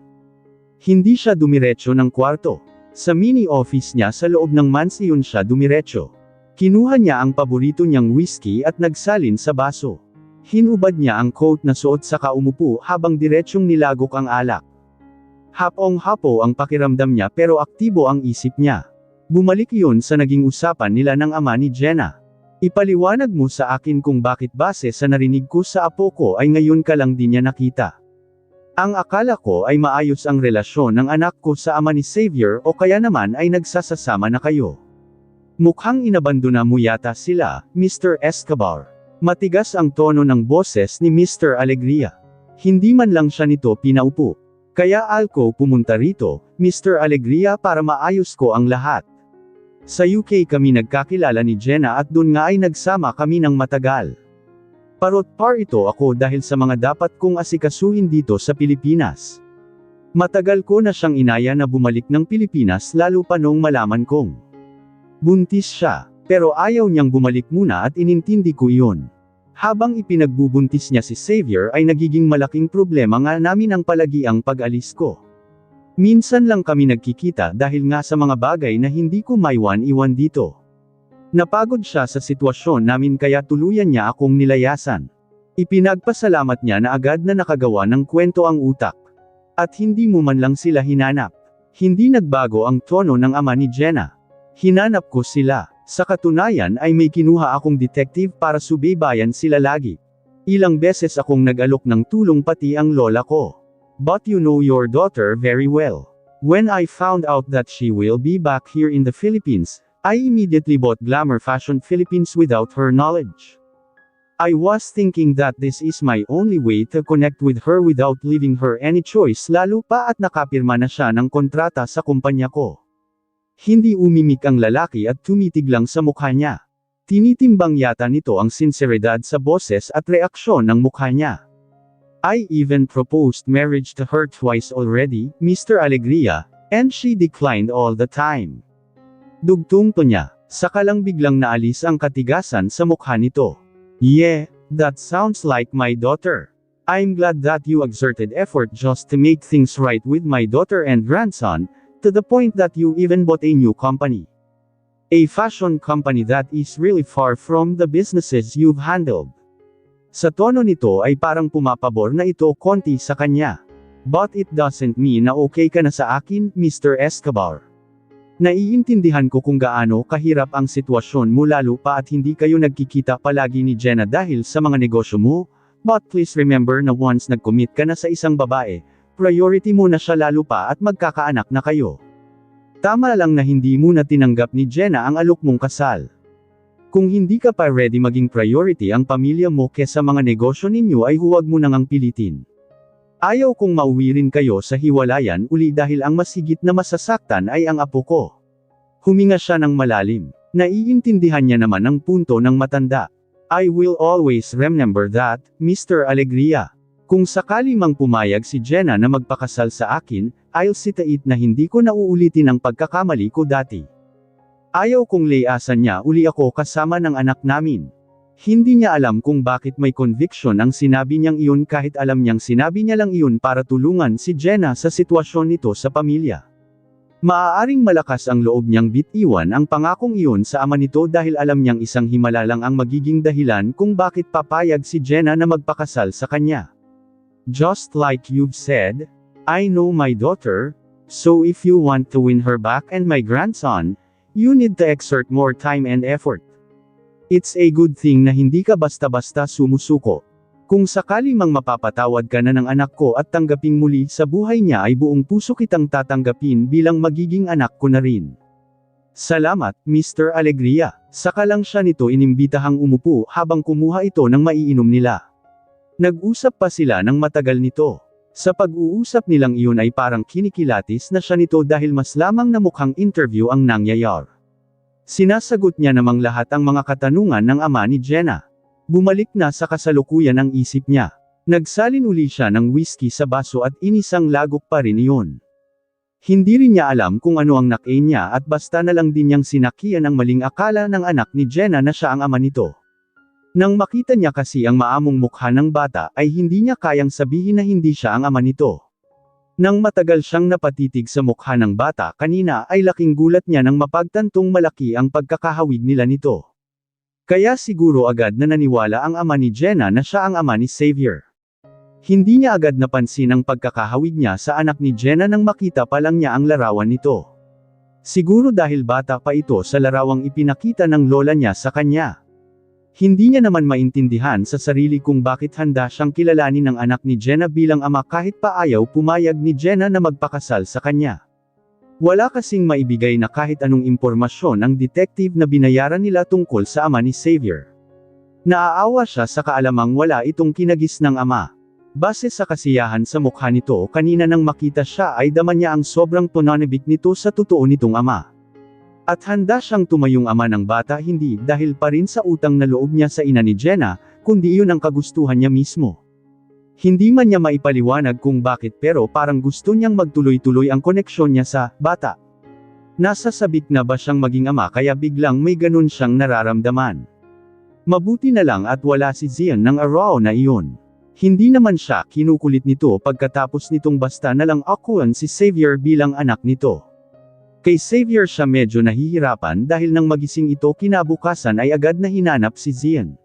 Hindi siya dumiretso ng kwarto. Sa mini office niya sa loob ng mansyon siya dumiretso. Kinuha niya ang paborito niyang whiskey at nagsalin sa baso. Hinubad niya ang coat na suot saka umupo habang diretsyong nilagok ang alak. Hapong-hapo ang pakiramdam niya pero aktibo ang isip niya. Bumalik iyon sa naging usapan nila ng ama ni Jenna. Ipaliwanag mo sa akin kung bakit base sa narinig ko sa apo ko ay ngayon ka lang din niya nakita. Ang akala ko ay maayos ang relasyon ng anak ko sa ama ni Xavier o kaya naman ay nagsasasama na kayo. Mukhang inabandona mo yata sila, Mr. Escobar. Matigas ang tono ng boses ni Mr. Alegria. Hindi man lang siya nito pinaupo. Kaya ako pumunta rito, Mr. Alegria, para maayos ko ang lahat. Sa UK kami nagkakilala ni Jenna at dun nga ay nagsama kami ng matagal. Parot-par ito ako dahil sa mga dapat kong asikasuhin dito sa Pilipinas. Matagal ko na siyang inaya na bumalik ng Pilipinas lalo pa nung malaman kong buntis siya, pero ayaw niyang bumalik muna at inintindi ko iyon. Habang ipinagbubuntis niya si Xavier ay nagiging malaking problema nga namin ang palagiang pag-alis ko. Minsan lang kami nagkikita dahil nga sa mga bagay na hindi ko maiwan-iwan dito. Napagod siya sa sitwasyon namin kaya tuluyan niya akong nilayasan. Ipinagpasalamat niya na agad na nakagawa ng kwento ang utak. At hindi mo man lang sila hinanap. Hindi nagbago ang tono ng ama ni Jenna. Hinanap ko sila. Sa katunayan ay may kinuha akong detective para subaybayan sila lagi. Ilang beses akong nag-alok ng tulong pati ang lola ko. But you know your daughter very well. When I found out that she will be back here in the Philippines, I immediately bought Glamour Fashion Philippines without her knowledge. I was thinking that this is my only way to connect with her without leaving her any choice, lalo pa at nakapirma na siya ng kontrata sa kumpanya ko. Hindi umimik ang lalaki at tumitig lang sa mukha niya. Tinitimbang yata nito ang sinseridad sa boses at reaksyon ng mukha niya. I even proposed marriage to her twice already, Mr. Alegria, and she declined all the time. Dugtong to niya, saka lang biglang naalis ang katigasan sa mukha nito. Yeah, that sounds like my daughter. I'm glad that you exerted effort just to make things right with my daughter and grandson, to the point that you even bought a new company. A fashion company that is really far from the businesses you've handled. Sa tono nito ay parang pumapabor na ito konti sa kanya. But it doesn't mean na okay ka na sa akin, Mr. Escobar. Naiintindihan ko kung gaano kahirap ang sitwasyon mo lalo pa at hindi kayo nagkikita palagi ni Jenna dahil sa mga negosyo mo, but please remember na once nag-commit ka na sa isang babae, priority mo na siya lalo pa at magkakaanak na kayo. Tama lang na hindi mo na tinanggap ni Jenna ang alok mong kasal. Kung hindi ka pa ready maging priority ang pamilya mo kesa mga negosyo ninyo ay huwag mo nang pilitin. Ayaw kong mauwi rin kayo sa hiwalayan uli dahil ang mas higit na masasaktan ay ang apo ko. Huminga siya ng malalim. Naiintindihan niya naman ang punto ng matanda. I will always remember that, Mr. Alegria. Kung sakali mang pumayag si Jenna na magpakasal sa akin, I'll see to it na hindi ko na uulitin ang pagkakamali ko dati. Ayaw kong layasan niya uli ako kasama ng anak namin. Hindi niya alam kung bakit may conviction ang sinabi niyang iyon kahit alam niyang sinabi niya lang iyon para tulungan si Jenna sa sitwasyon nito sa pamilya. Maaaring malakas ang loob niyang bitiwan ang pangakong iyon sa ama nito dahil alam niyang isang himala lang ang magiging dahilan kung bakit papayag si Jenna na magpakasal sa kanya. Just like you've said, I know my daughter, so if you want to win her back and my grandson, you need to exert more time and effort. It's a good thing na hindi ka basta-basta sumusuko. Kung sakali mang mapapatawad ka na ng anak ko at tanggaping muli sa buhay niya ay buong puso kitang tatanggapin bilang magiging anak ko na rin. Salamat, Mr. Alegria. Saka lang siya nito inimbitahang umupo habang kumuha ito ng maiinom nila. Nag-usap pa sila ng matagal nito. Sa pag-uusap nilang iyon ay parang kinikilatis na siya nito dahil mas lamang na mukhang interview ang nangyayari. Sinasagot niya namang lahat ang mga katanungan ng ama ni Jenna. Bumalik na sa kasalukuyan ang isip niya. Nagsalin uli siya ng whiskey sa baso at inisang lagok pa rin iyon. Hindi rin niya alam kung ano ang nakain niya at basta na lang din niyang sinakian ang maling akala ng anak ni Jenna na siya ang ama nito. Nang makita niya kasi ang maamong mukha ng bata ay hindi niya kayang sabihin na hindi siya ang ama nito. Nang matagal siyang napatitig sa mukha ng bata kanina ay laking gulat niya nang mapagtantong malaki ang pagkakahawig nila nito. Kaya siguro agad na naniwala ang ama ni Jenna na siya ang ama ni Xavier. Hindi niya agad napansin ang pagkakahawig niya sa anak ni Jenna nang makita pa lang niya ang larawan nito. Siguro dahil bata pa ito sa larawang ipinakita ng lola niya sa kanya. Hindi niya naman maintindihan sa sarili kung bakit handa siyang kilalanin ng anak ni Jenna bilang ama kahit pa ayaw pumayag ni Jenna na magpakasal sa kanya. Wala kasing maibigay na kahit anong impormasyon ang detective na binayaran nila tungkol sa ama ni Xavier. Naaawa siya sa kaalamang wala itong kinagis ng ama. Base sa kasiyahan sa mukha nito kanina nang makita siya ay dama niya ang sobrang pananabik nito sa totoo nitong ama. At handa siyang tumayong ama ng bata hindi dahil pa rin sa utang na loob niya sa ina ni Jenna, kundi iyon ang kagustuhan niya mismo. Hindi man niya maipaliwanag kung bakit pero parang gusto niyang magtuloy-tuloy ang koneksyon niya sa bata. Nasa sabik na ba siyang maging ama kaya biglang may ganun siyang nararamdaman. Mabuti na lang at wala si Zian ng araw na iyon. Hindi naman siya kinukulit nito pagkatapos nitong basta na lang akuan si Xavier bilang anak nito. Kay Xavier siya medyo nahihirapan dahil nang magising ito kinabukasan ay agad na hinanap si Zian.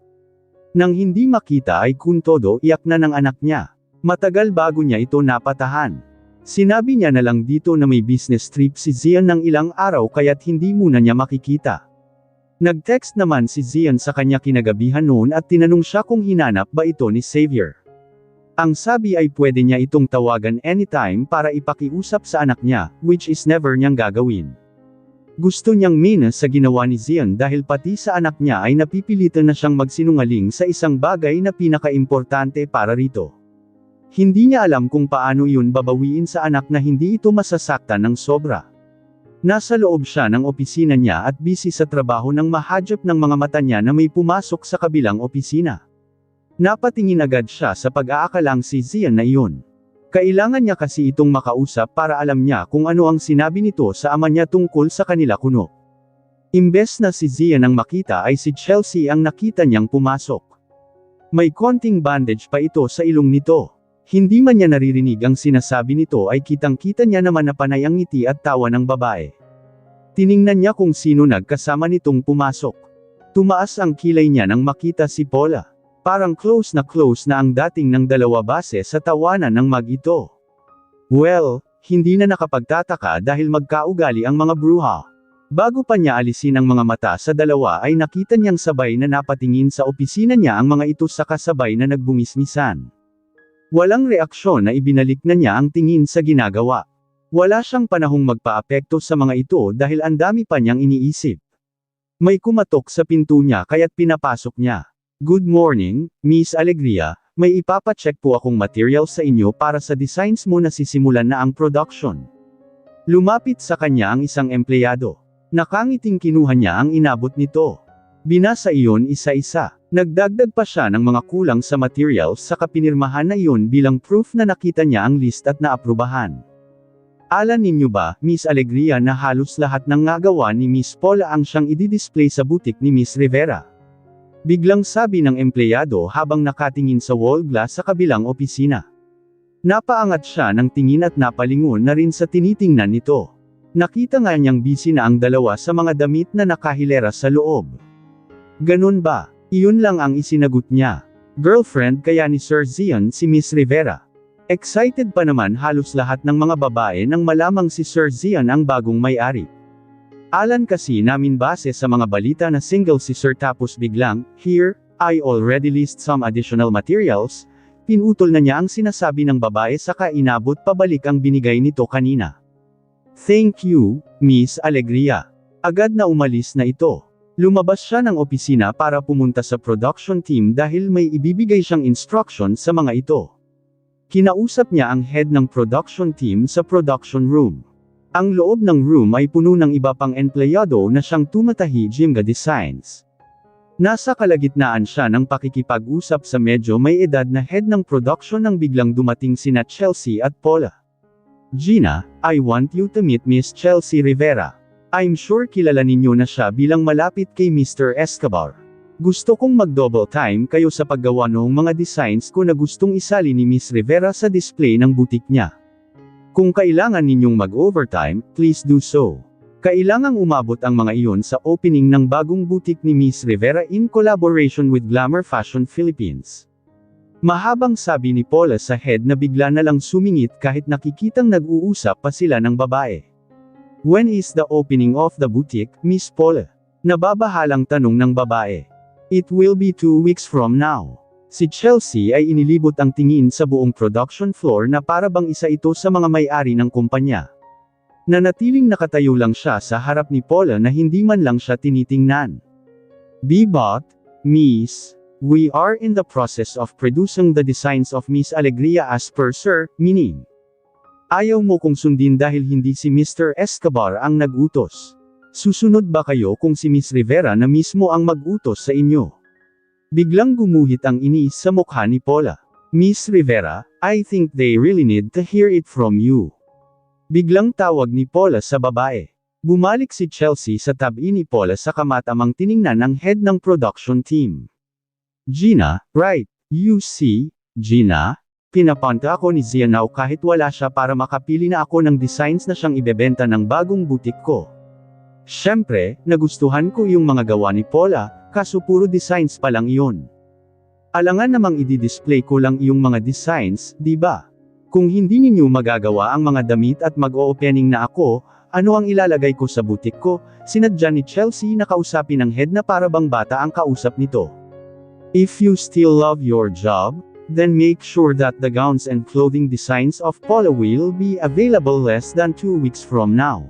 Nang hindi makita ay kuntodo iyak na ng anak niya. Matagal bago niya ito napatahan. Sinabi niya na lang dito na may business trip si Zian ng ilang araw kaya't hindi muna niya makikita. Nag-text naman si Zian sa kanya kinagabihan noon at tinanong siya kung hinanap ba ito ni Xavier. Ang sabi ay pwede niya itong tawagan anytime para ipakiusap sa anak niya, which is never niyang gagawin. Gusto niyang minus sa ginawa ni Zian dahil pati sa anak niya ay napipilitan na siyang magsinungaling sa isang bagay na pinaka-importante para rito. Hindi niya alam kung paano iyon babawiin sa anak na hindi ito masasaktan ng sobra. Nasa loob siya ng opisina niya at busy sa trabaho nang mahadjap ng mga mata niya na may pumasok sa kabilang opisina. Napatingin agad siya sa pag-aakalang si Zian na iyon. Kailangan niya kasi itong makausap para alam niya kung ano ang sinabi nito sa ama niya tungkol sa kanila kuno. Imbes na si Zian ang makita ay si Chelsea ang nakita niyang pumasok. May konting bandage pa ito sa ilong nito. Hindi man niya naririnig ang sinasabi nito ay kitang-kita niya naman na panay ang ngiti at tawa ng babae. Tiningnan niya kung sino nagkasama nitong pumasok. Tumaas ang kilay niya nang makita si Paula. Parang close na ang dating ng dalawa base sa tawanan ng mag-ito. Well, hindi na nakapagtataka dahil magkaugali ang mga bruha. Bago pa niya alisin ang mga mata sa dalawa ay nakita niyang sabay na napatingin sa opisina niya ang mga ito sa kasabay na nagbumismisan. Walang reaksyon na ibinalik na niya ang tingin sa ginagawa. Wala siyang panahong magpaapekto sa mga ito dahil ang dami pa niyang iniisip. May kumatok sa pinto niya kaya't pinapasok niya. Good morning, Miss Alegria, may ipapacheck po akong materials sa inyo para sa designs mo na sisimulan na ang production. Lumapit sa kanya ang isang empleyado. Nakangiting kinuha niya ang inabot nito. Binasa iyon isa-isa. Nagdagdag pa siya ng mga kulang sa materials sa kapinirmahan na iyon bilang proof na nakita niya ang list at naaprubahan. Alam ninyo ba, Miss Alegria na halos lahat ng nagawa ni Miss Paula ang siyang i-display sa butik ni Miss Rivera? Biglang sabi ng empleyado habang nakatingin sa wall glass sa kabilang opisina. Napaangat siya ng tingin at napalingon na rin sa tinitingnan nito. Nakita nga niyang busy na ang dalawa sa mga damit na nakahilera sa loob. Ganun ba? Iyon lang ang isinagot niya. Girlfriend kaya ni Sir Zian si Miss Rivera. Excited pa naman halos lahat ng mga babae nang malamang si Sir Zian ang bagong may-ari. Alan kasi namin base sa mga balita na single si Sir tapos biglang, here, I already list some additional materials, pinutol na niya ang sinasabi ng babae saka inabot pabalik ang binigay nito kanina. Thank you, Miss Alegria. Agad na umalis na ito. Lumabas siya ng opisina para pumunta sa production team dahil may ibibigay siyang instruction sa mga ito. Kinausap niya ang head ng production team sa production room. Ang loob ng room ay puno ng iba pang empleyado na siyang tumatahi Jimga Designs. Nasa kalagitnaan siya ng pakikipag-usap sa medyo may edad na head ng production nang biglang dumating sina Chelsea at Paula. Gina, I want you to meet Miss Chelsea Rivera. I'm sure kilala ninyo na siya bilang malapit kay Mr. Escobar. Gusto kong mag-double time kayo sa paggawa ng mga designs ko na gustong isali ni Miss Rivera sa display ng butik niya. Kung kailangan ninyong mag-overtime, please do so. Kailangang umabot ang mga iyon sa opening ng bagong butik ni Miss Rivera in collaboration with Glamour Fashion Philippines. Mahabang sabi ni Paula sa head na bigla na lang sumingit kahit nakikitang nag-uusap pa sila ng babae. When is the opening of the boutique, Miss Paula? Nababahalang tanong ng babae. It will be 2 weeks from now. Si Chelsea ay inilibot ang tingin sa buong production floor na para bang isa ito sa mga may-ari ng kumpanya. Nanatiling nakatayo lang siya sa harap ni Paula na hindi man lang siya tinitingnan. Bebot, Miss, we are in the process of producing the designs of Miss Alegria as per sir, meaning. Ayaw mo kong sundin dahil hindi si Mr. Escobar ang nag-utos. Susunod ba kayo kung si Miss Rivera na mismo ang mag-utos sa inyo? Biglang gumuhit ang inis sa mukha ni Paula. Miss Rivera, I think they really need to hear it from you. Biglang tawag ni Paula sa babae. Bumalik si Chelsea sa tabi ni Paula sa kamatamang tiningnan ng head ng production team. Gina, right, you see, Gina, pinapunta ako ni Zianao kahit wala siya para makapili na ako ng designs na siyang ibebenta ng bagong butik ko. Siyempre, nagustuhan ko yung mga gawa ni Paula, kaso puro designs pa lang iyon. Alangan namang i-display ko lang yung mga designs, di ba? Kung hindi ninyo magagawa ang mga damit at mag-o-opening na ako, ano ang ilalagay ko sa butik ko? Sinadya ni Chelsea na kausapin ng head na para bang bata ang kausap nito. If you still love your job, then make sure that the gowns and clothing designs of Paula will be available less than 2 weeks from now.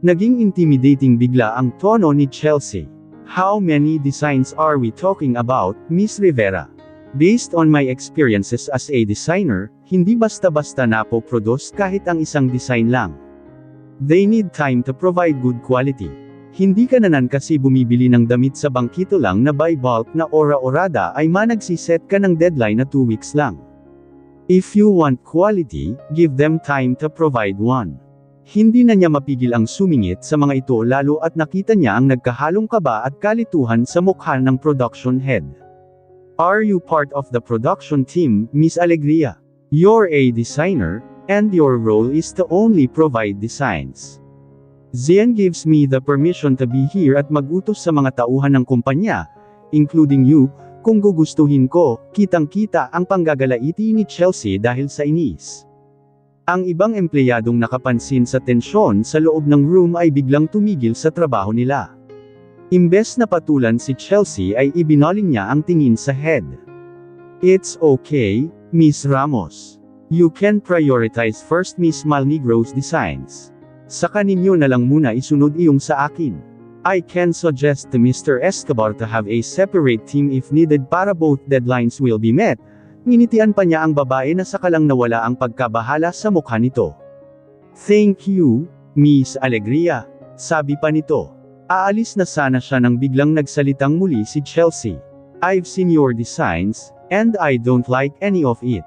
Naging intimidating bigla ang tono ni Chelsea. How many designs are we talking about, Miss Rivera? Based on my experiences as a designer, hindi basta-basta napo-produce kahit ang isang design lang. They need time to provide good quality. Hindi ka nanan kasi bumibili ng damit sa bangkito lang na by bulk na ora-orada ay managsiset ka ng deadline na 2 weeks lang. If you want quality, give them time to provide one. Hindi na niya mapigil ang sumingit sa mga ito lalo at nakita niya ang nagkahalong kaba at kalituhan sa mukha ng production head. Are you part of the production team, Miss Alegria? You're a designer, and your role is to only provide designs. Zian gives me the permission to be here at mag-utos sa mga tauhan ng kumpanya, including you, kung gugustuhin ko, kitang-kita ang panggagalaiti ni Chelsea dahil sa inis. Ang ibang empleyadong nakapansin sa tensyon sa loob ng room ay biglang tumigil sa trabaho nila. Imbes na patulan si Chelsea ay ibinaling niya ang tingin sa head. It's okay, Miss Ramos. You can prioritize first Miss Malnegro's designs. Saka ninyo na lang muna isunod iyong sa akin. I can suggest to Mr. Escobar to have a separate team if needed para both deadlines will be met. Nginitian pa niya ang babae na sakalang nawala ang pagkabahala sa mukha nito. Thank you, Miss Alegria, sabi pa nito. Aalis na sana siya nang biglang nagsalitang muli si Chelsea. I've seen your designs, and I don't like any of it.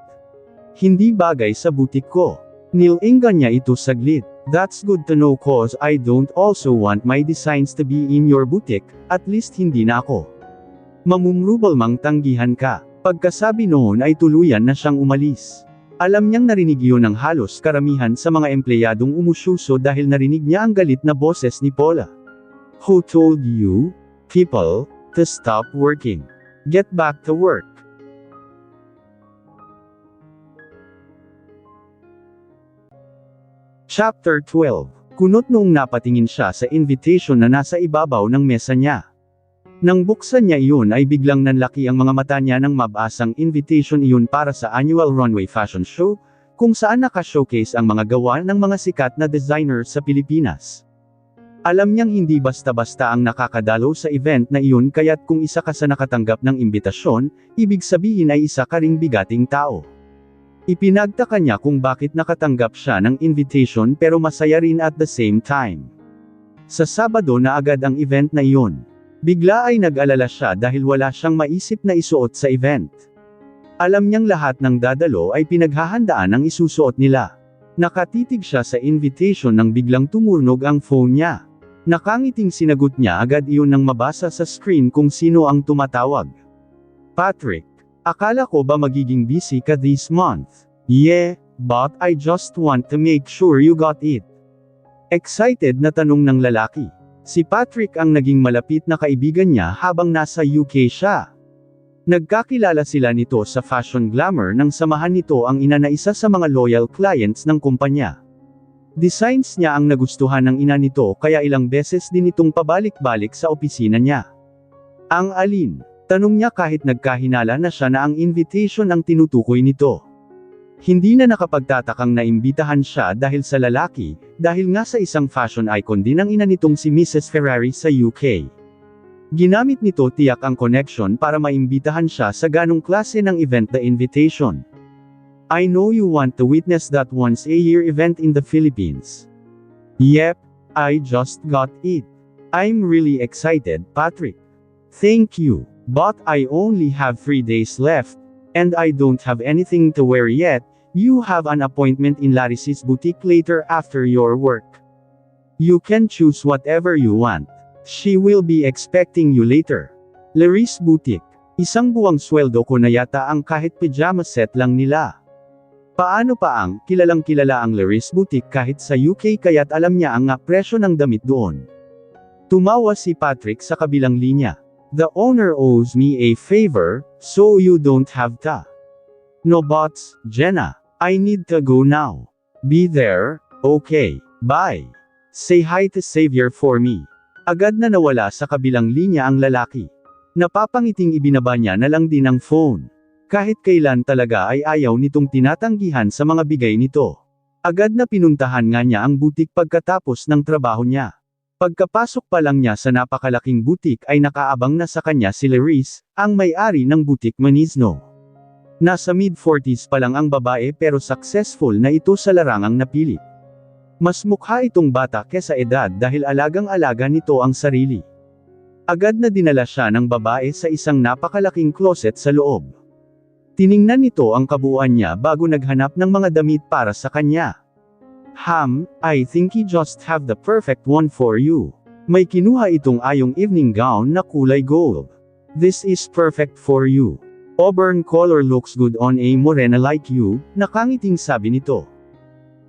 Hindi bagay sa butik ko. Nilinggan niya ito saglit. That's good to know cause I don't also want my designs to be in your boutique, at least hindi na ako. Mamumrubal mang tanggihan ka. Pagkasabi noon ay tuluyan na siyang umalis. Alam niyang narinig yun ng halos karamihan sa mga empleyadong umusyuso dahil narinig niya ang galit na boses ni Paula. Who told you, people, to stop working? Get back to work. Chapter 12. Kunot noong napatingin siya sa invitation na nasa ibabaw ng mesa niya. Nang buksan niya iyon ay biglang nanlaki ang mga mata niya nang mabasang invitation iyon para sa annual runway fashion show, kung saan naka-showcase ang mga gawa ng mga sikat na designer sa Pilipinas. Alam niyang hindi basta-basta ang nakakadalo sa event na iyon kaya't kung isa ka sa nakatanggap ng imbitasyon, ibig sabihin ay isa ka ring bigating tao. Ipinagtaka niya kung bakit nakatanggap siya ng invitation pero masaya rin at the same time. Sa Sabado na agad ang event na iyon. Bigla ay nag-alala siya dahil wala siyang maisip na isuot sa event. Alam niyang lahat ng dadalo ay pinaghahandaan ang isusuot nila. Nakatitig siya sa invitation nang biglang tumurnog ang phone niya. Nakangiting sinagot niya agad iyon nang mabasa sa screen kung sino ang tumatawag. Patrick, akala ko ba magiging busy ka this month? Yeah, but I just want to make sure you got it. Excited na tanong ng lalaki. Si Patrick ang naging malapit na kaibigan niya habang nasa UK siya. Nagkakilala sila nito sa Fashion Glamour nang samahan nito ang ina na isa sa mga loyal clients ng kumpanya. Designs niya ang nagustuhan ng ina nito kaya ilang beses din itong pabalik-balik sa opisina niya. Ang alin? Tanong niya kahit nagkahinala na siya na ang invitation ang tinutukoy nito. Hindi na nakapagtatakang naimbitahan siya dahil sa lalaki, dahil nga sa isang fashion icon din ang ina nitong si Mrs. Ferrari sa UK. Ginamit nito tiyak ang connection para maimbitahan siya sa ganong klase ng event, the invitation. I know you want to witness that once-a-year event in the Philippines. Yep, I just got it. I'm really excited, Patrick. Thank you, but I only have 3 days left, and I don't have anything to wear yet. You have an appointment in Laris's boutique later after your work. You can choose whatever you want. She will be expecting you later. Laris Boutique. Isang buwang sweldo ko na yata ang kahit pajama set lang nila. Paano pa ang, kilalang kilala ang Laris Boutique kahit sa UK kaya't alam niya ang presyo ng damit doon. Tumawa si Patrick sa kabilang linya. The owner owes me a favor, so you don't have to. No buts, Jenna. I need to go now. Be there, okay, bye. Say hi to Xavier for me. Agad na nawala sa kabilang linya ang lalaki. Napapangiting ibinaba niya na lang din ang phone. Kahit kailan talaga ay ayaw nitong tinatanggihan sa mga bigay nito. Agad na pinuntahan nga niya ang butik pagkatapos ng trabaho niya. Pagkapasok pa lang niya sa napakalaking butik ay nakaabang na sa kanya si Laris, ang may-ari ng butik Manizno. Nasa mid-40s pa lang ang babae pero successful na ito sa larangang napili. Mas mukha itong bata kesa edad dahil alagang-alaga nito ang sarili. Agad na dinala siya ng babae sa isang napakalaking closet sa loob. Tiningnan nito ang kabuuan niya bago naghanap ng mga damit para sa kanya. I think he just have the perfect one for you. May kinuha itong ayong evening gown na kulay gold. This is perfect for you. Auburn color looks good on a morena like you, nakangiting sabi nito.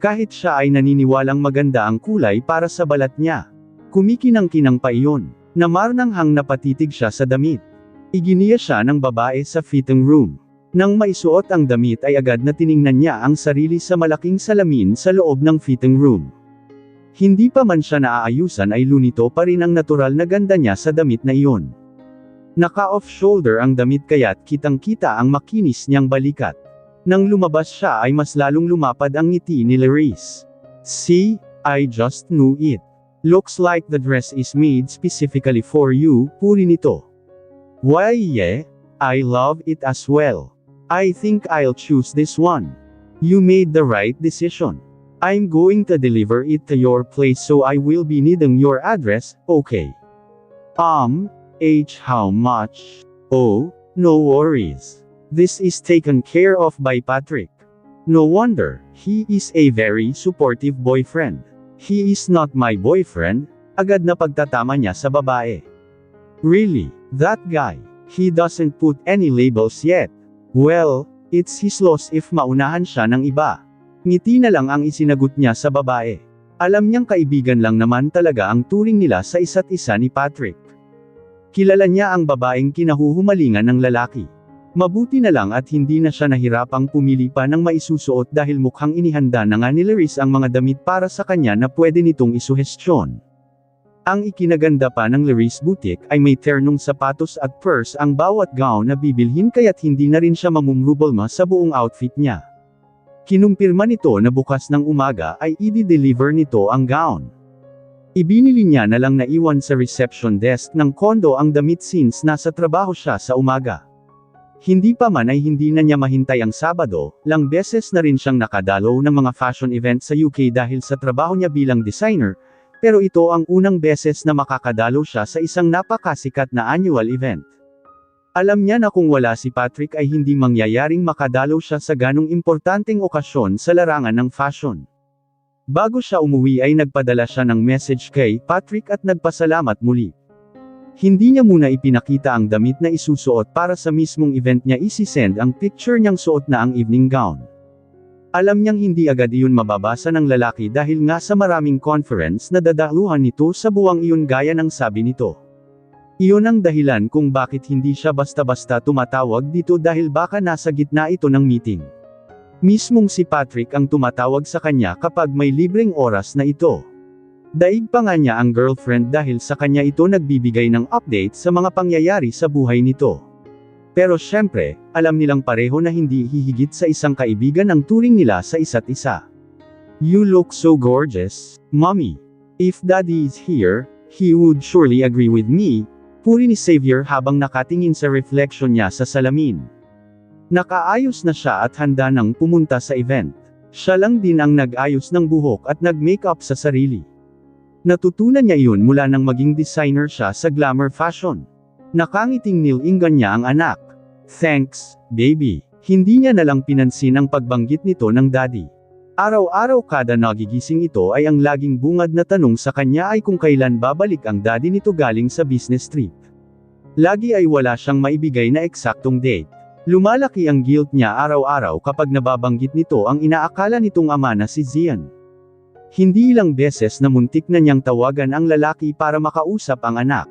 Kahit siya ay naniniwalang maganda ang kulay para sa balat niya. Kumikinang-kinang pa iyon. Namarnanghang napatitig siya sa damit. Iginiya siya ng babae sa fitting room. Nang maisuot ang damit ay agad na tiningnan niya ang sarili sa malaking salamin sa loob ng fitting room. Hindi pa man siya naaayusan ay lunito pa rin ang natural na ganda niya sa damit na iyon. Naka-off-shoulder ang damit kaya't kitang-kita ang makinis niyang balikat. Nang lumabas siya ay mas lalong lumapad ang ngiti ni Laris. See, I just knew it. Looks like the dress is made specifically for you, puri nito. Why yeah, I love it as well. I think I'll choose this one. You made the right decision. I'm going to deliver it to your place so I will be needing your address, okay? How much? Oh, no worries. This is taken care of by Patrick. No wonder, he is a very supportive boyfriend. He is not my boyfriend, agad na pagtatama niya sa babae. Really, that guy, he doesn't put any labels yet. Well, it's his loss if maunahan siya ng iba. Ngiti na lang ang isinagot niya sa babae. Alam niyang kaibigan lang naman talaga ang turing nila sa isa't isa ni Patrick. Kilala niya ang babaeng kinahuhumalingan ng lalaki. Mabuti na lang at hindi na siya nahirapang pumili pa ng maisusuot dahil mukhang inihanda na nga ni Laris ang mga damit para sa kanya na pwede nitong isuhestyon. Ang ikinaganda pa ng Laris Boutique ay may ternong sapatos at purse ang bawat gown na bibilhin kaya't hindi na rin siya mamumroblema sa buong outfit niya. Kinumpirma nito na bukas ng umaga ay i-deliver nito ang gown. Ibinili niya na lang na iwan sa reception desk ng kondo ang damit since nasa trabaho siya sa umaga. Hindi pa man ay hindi na niya mahintay ang Sabado, lang beses na rin siyang nakadalo ng mga fashion event sa UK dahil sa trabaho niya bilang designer, pero ito ang unang beses na makakadalo siya sa isang napakasikat na annual event. Alam niya na kung wala si Patrick ay hindi mangyayaring makadalo siya sa ganong importanteng okasyon sa larangan ng fashion. Bago siya umuwi ay nagpadala siya ng message kay Patrick at nagpasalamat muli. Hindi niya muna ipinakita ang damit na isusuot para sa mismong event niya isisend ang picture niyang suot na ang evening gown. Alam niyang hindi agad iyon mababasa ng lalaki dahil nga sa maraming conference na dadaluhan nito sa buwang iyon gaya ng sabi nito. Iyon ang dahilan kung bakit hindi siya basta-basta tumatawag dito dahil baka nasa gitna ito ng meeting. Mismong si Patrick ang tumatawag sa kanya kapag may libreng oras na ito. Daig pa nga niya ang girlfriend dahil sa kanya ito nagbibigay ng update sa mga pangyayari sa buhay nito. Pero syempre, alam nilang pareho na hindi hihigit sa isang kaibigan ang turing nila sa isa't isa. You look so gorgeous, Mommy. If Daddy is here, he would surely agree with me, puri ni Xavier habang nakatingin sa reflection niya sa salamin. Nakaayos na siya at handa nang pumunta sa event. Siya lang din ang nag-ayos ng buhok at nag-makeup sa sarili. Natutunan niya iyon mula nang maging designer siya sa glamour fashion. Nakangiting nilingan niya ang anak. Thanks, baby. Hindi niya nalang pinansin ang pagbanggit nito ng daddy. Araw-araw kada nagigising ito ay ang laging bungad na tanong sa kanya ay kung kailan babalik ang daddy nito galing sa business trip. Lagi ay wala siyang maibigay na eksaktong date. Lumalaki ang guilt niya araw-araw kapag nababanggit nito ang inaakala nitong ama na si Zian. Hindi ilang beses na muntik na niyang tawagan ang lalaki para makausap ang anak.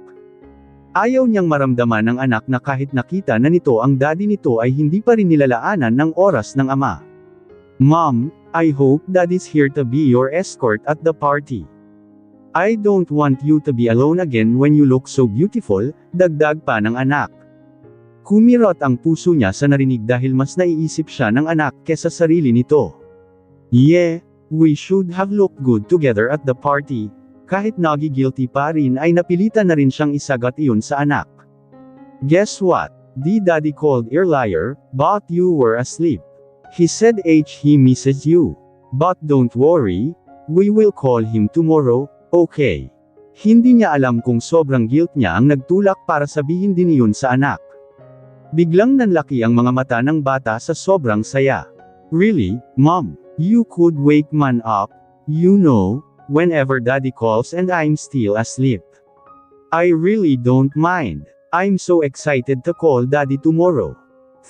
Ayaw niyang maramdaman ng anak na kahit nakita na nito ang daddy nito ay hindi pa rin nilalaanan ng oras ng ama. Mom, I hope Daddy's here to be your escort at the party. I don't want you to be alone again when you look so beautiful, dagdag pa ng anak. Kumirot ang puso niya sa narinig dahil mas naiisip siya ng anak kesa sarili nito. Yeah, we should have looked good together at the party. Kahit nagi-guilty pa rin ay napilitan na rin siyang isagot iyon sa anak. Guess what? The daddy called earlier, but you were asleep. He said he misses you. But don't worry, we will call him tomorrow, okay? Hindi niya alam kung sobrang guilt niya ang nagtulak para sabihin din iyon sa anak. Biglang nanlaki ang mga mata ng bata sa sobrang saya. Really, Mom? You could wake man up, you know, whenever Daddy calls and I'm still asleep. I really don't mind. I'm so excited to call Daddy tomorrow.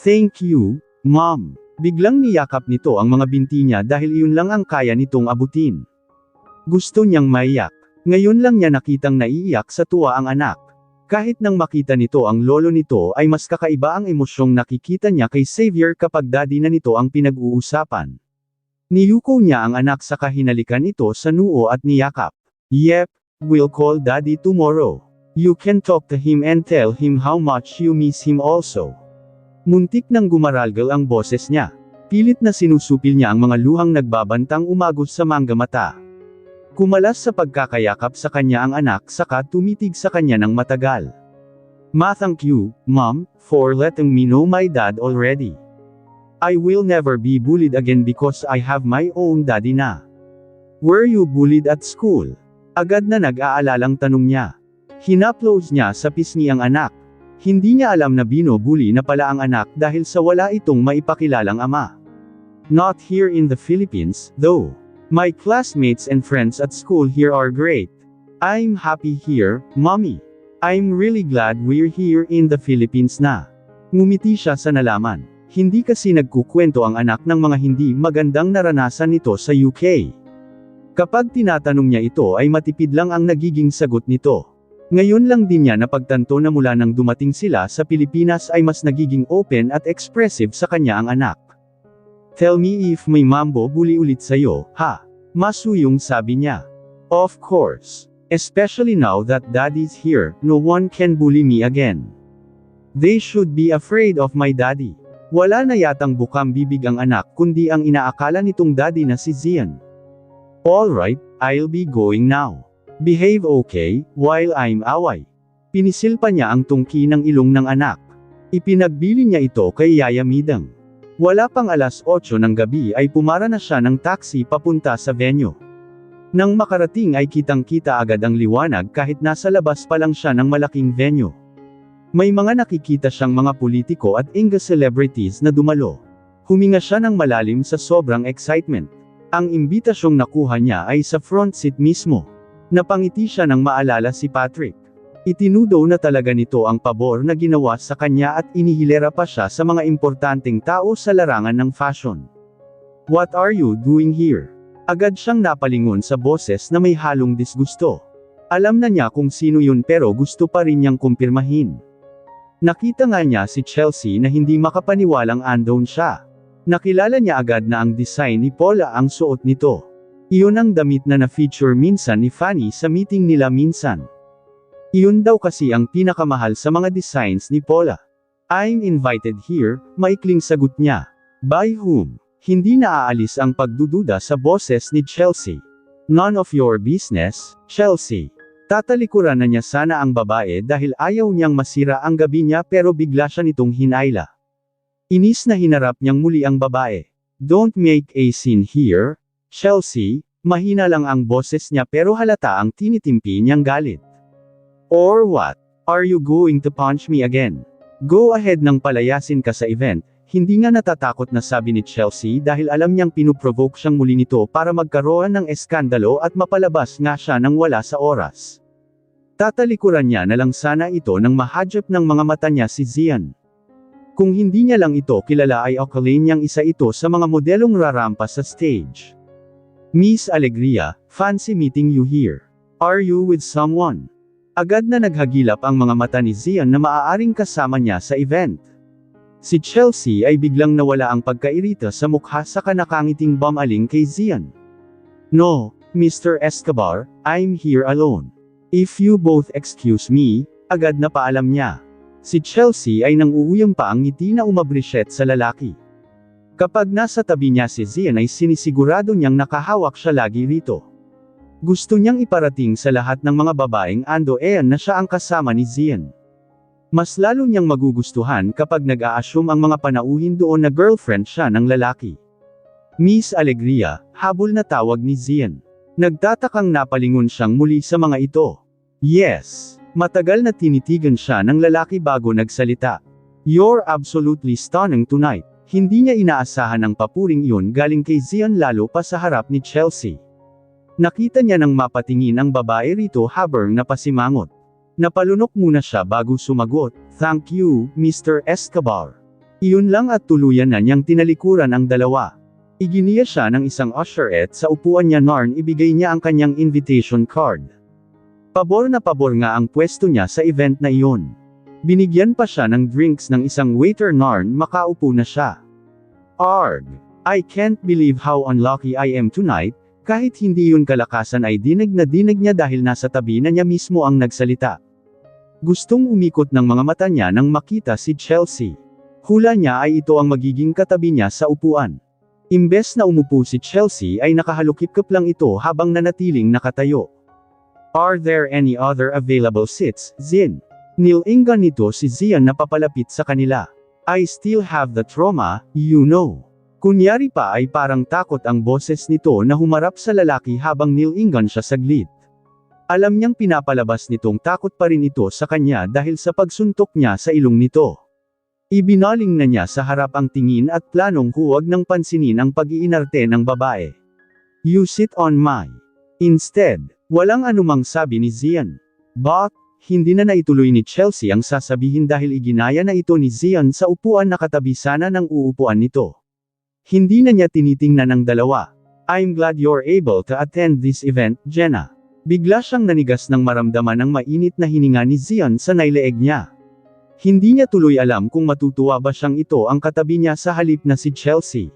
Thank you, Mom. Biglang niyakap nito ang mga binti niya dahil iyon lang ang kaya nitong abutin. Gusto niyang maiyak. Ngayon lang niya nakitang naiiyak sa tuwa ang anak. Kahit nang makita nito ang lolo nito ay mas kakaiba ang emosyong nakikita niya kay Xavier kapag daddy na nito ang pinag-uusapan. Niyuko niya ang anak sa kahinalikan ito sa noo at niyakap. Yep, we'll call daddy tomorrow. You can talk to him and tell him how much you miss him also. Muntik nang gumaralgal ang boses niya. Pilit na sinusupil niya ang mga luhang nagbabantang umagos sa mangga mata. Kumalas sa pagkakayakap sa kanya ang anak saka tumitig sa kanya ng matagal. Thank you, Mom, for letting me know my dad already. I will never be bullied again because I have my own daddy na. Were you bullied at school? Agad na nag-aalalang tanong niya. Hinaplos niya sa pisngi ang anak. Hindi niya alam na binubuli na pala ang anak dahil sa wala itong maipakilalang ama. Not here in the Philippines, though. My classmates and friends at school here are great. I'm happy here, Mommy. I'm really glad we're here in the Philippines na. Ngumiti siya sa nalaman. Hindi kasi nagkukwento ang anak ng mga hindi magandang naranasan nito sa UK. Kapag tinatanong niya ito ay matipid lang ang nagiging sagot nito. Ngayon lang din niya napagtanto na mula nang dumating sila sa Pilipinas ay mas nagiging open at expressive sa kanya ang anak. Tell me if may mambo bully ulit sa'yo, ha? Masuyong sabi niya. Of course. Especially now that daddy's here, no one can bully me again. They should be afraid of my daddy. Wala na yatang bukang bibig ang anak kundi ang inaakala nitong daddy na si Zian. Alright, I'll be going now. Behave okay, while I'm away. Pinisil pa niya ang tungki ng ilong ng anak. Ipinagbili niya ito kay Yaya Midang. Wala pang 8:00 ng gabi ay pumara na siya ng taxi papunta sa venue. Nang makarating ay kitang-kita agad ang liwanag kahit nasa labas pa lang siya ng malaking venue. May mga nakikita siyang mga politiko at English celebrities na dumalo. Huminga siya ng malalim sa sobrang excitement. Ang imbitasyong nakuha niya ay sa front seat mismo. Napangiti siya nang maalala si Patrick. Itinudo na talaga nito ang pabor na ginawa sa kanya at inihilera pa siya sa mga importanteng tao sa larangan ng fashion. What are you doing here? Agad siyang napalingon sa boses na may halong disgusto. Alam na niya kung sino yun pero gusto pa rin niyang kumpirmahin. Nakita nga niya si Chelsea na hindi makapaniwalang andon siya. Nakilala niya agad na ang design ni Paula ang suot nito. Iyon ang damit na na-feature minsan ni Fanny sa meeting nila minsan. Iyon daw kasi ang pinakamahal sa mga designs ni Paula. I'm invited here, maikling sagot niya. By whom? Hindi naaalis ang pagdududa sa boses ni Chelsea. None of your business, Chelsea. Tatalikuran na niya sana ang babae dahil ayaw niyang masira ang gabi niya pero bigla siya nitong hinayla. Inis na hinarap niyang muli ang babae. Don't make a scene here, Chelsea. Mahina lang ang boses niya pero halata ang tinitimpi niyang galit. Or what? Are you going to punch me again? Go ahead nang palayasin ka sa event. Hindi nga natatakot na sabi ni Chelsea dahil alam niyang pinuprovoke siyang muli nito para magkaroon ng eskandalo at mapalabas nga siya nang wala sa oras. Tatalikuran niya na lang sana ito nang mahadjap ng mga mata niya si Zian. Kung hindi niya lang ito kilala ay akalain niyang isa ito sa mga modelong rarampa sa stage. Miss Alegria, fancy meeting you here. Are you with someone? Agad na naghagilap ang mga mata ni Zian na maaaring kasama niya sa event. Si Chelsea ay biglang nawala ang pagkairita sa mukha sa nakangiting bumaling kay Zian. No, Mr. Escobar, I'm here alone. If you both excuse me, agad na paalam niya. Si Chelsea ay nanguuyang pa ang ngiti na umabrishet sa lalaki. Kapag nasa tabi niya si Zian ay sinisigurado niyang nakahawak siya lagi rito. Gusto niyang iparating sa lahat ng mga babaeng ando-ean na siya ang kasama ni Zian. Mas lalo niyang magugustuhan kapag nag-a-assume ang mga panauhin doon na girlfriend siya ng lalaki. Miss Alegria, habol na tawag ni Zian. Nagtatakang napalingon siyang muli sa mga ito. Yes. Matagal na tinitigan siya ng lalaki bago nagsalita. You're absolutely stunning tonight. Hindi niya inaasahan ang papuring iyon galing kay Zian lalo pa sa harap ni Chelsea. Nakita niya nang mapatingin ang babae rito habang napasimangot. Napalunok muna siya bago sumagot, "Thank you, Mr. Escobar." Iyon lang at tuluyan na niyang tinalikuran ang dalawa. Iginiya siya ng isang usherette sa upuan niya narn ibigay niya ang kanyang invitation card. Pabor na pabor nga ang pwesto niya sa event na iyon. Binigyan pa siya ng drinks ng isang waiter narn makaupo na siya. Arg! I can't believe how unlucky I am tonight. Kahit hindi yun kalakasan ay dinig na dinig niya dahil nasa tabi na niya mismo ang nagsalita. Gustong umikot ng mga mata niya nang makita si Chelsea. Hula niya ay ito ang magiging katabi niya sa upuan. Imbes na umupo si Chelsea ay nakahalukip-kip lang ito habang nanatiling nakatayo. Are there any other available seats, Zian? Nilingan nito si Zian na papalapit sa kanila. I still have the trauma, you know. Kunyari pa ay parang takot ang boses nito na humarap sa lalaki habang nilingan siya saglit. Alam niyang pinapalabas nitong takot pa rin ito sa kanya dahil sa pagsuntok niya sa ilong nito. Ibinaling na niya sa harap ang tingin at planong huwag nang pansinin ang pag-iinarte ng babae. You sit on my. Instead, walang anumang sabi ni Zian. But, hindi na naituloy ni Chelsea ang sasabihin dahil iginaya na ito ni Zian sa upuan na katabi sana ng uupuan nito. Hindi na niya tinitingnan ng dalawa. I'm glad you're able to attend this event, Jenna. Bigla siyang nanigas nang maramdaman ang mainit na hininga ni Zian sa naileeg niya. Hindi niya tuloy alam kung matutuwa ba siyang ito ang katabi niya sa halip na si Chelsea.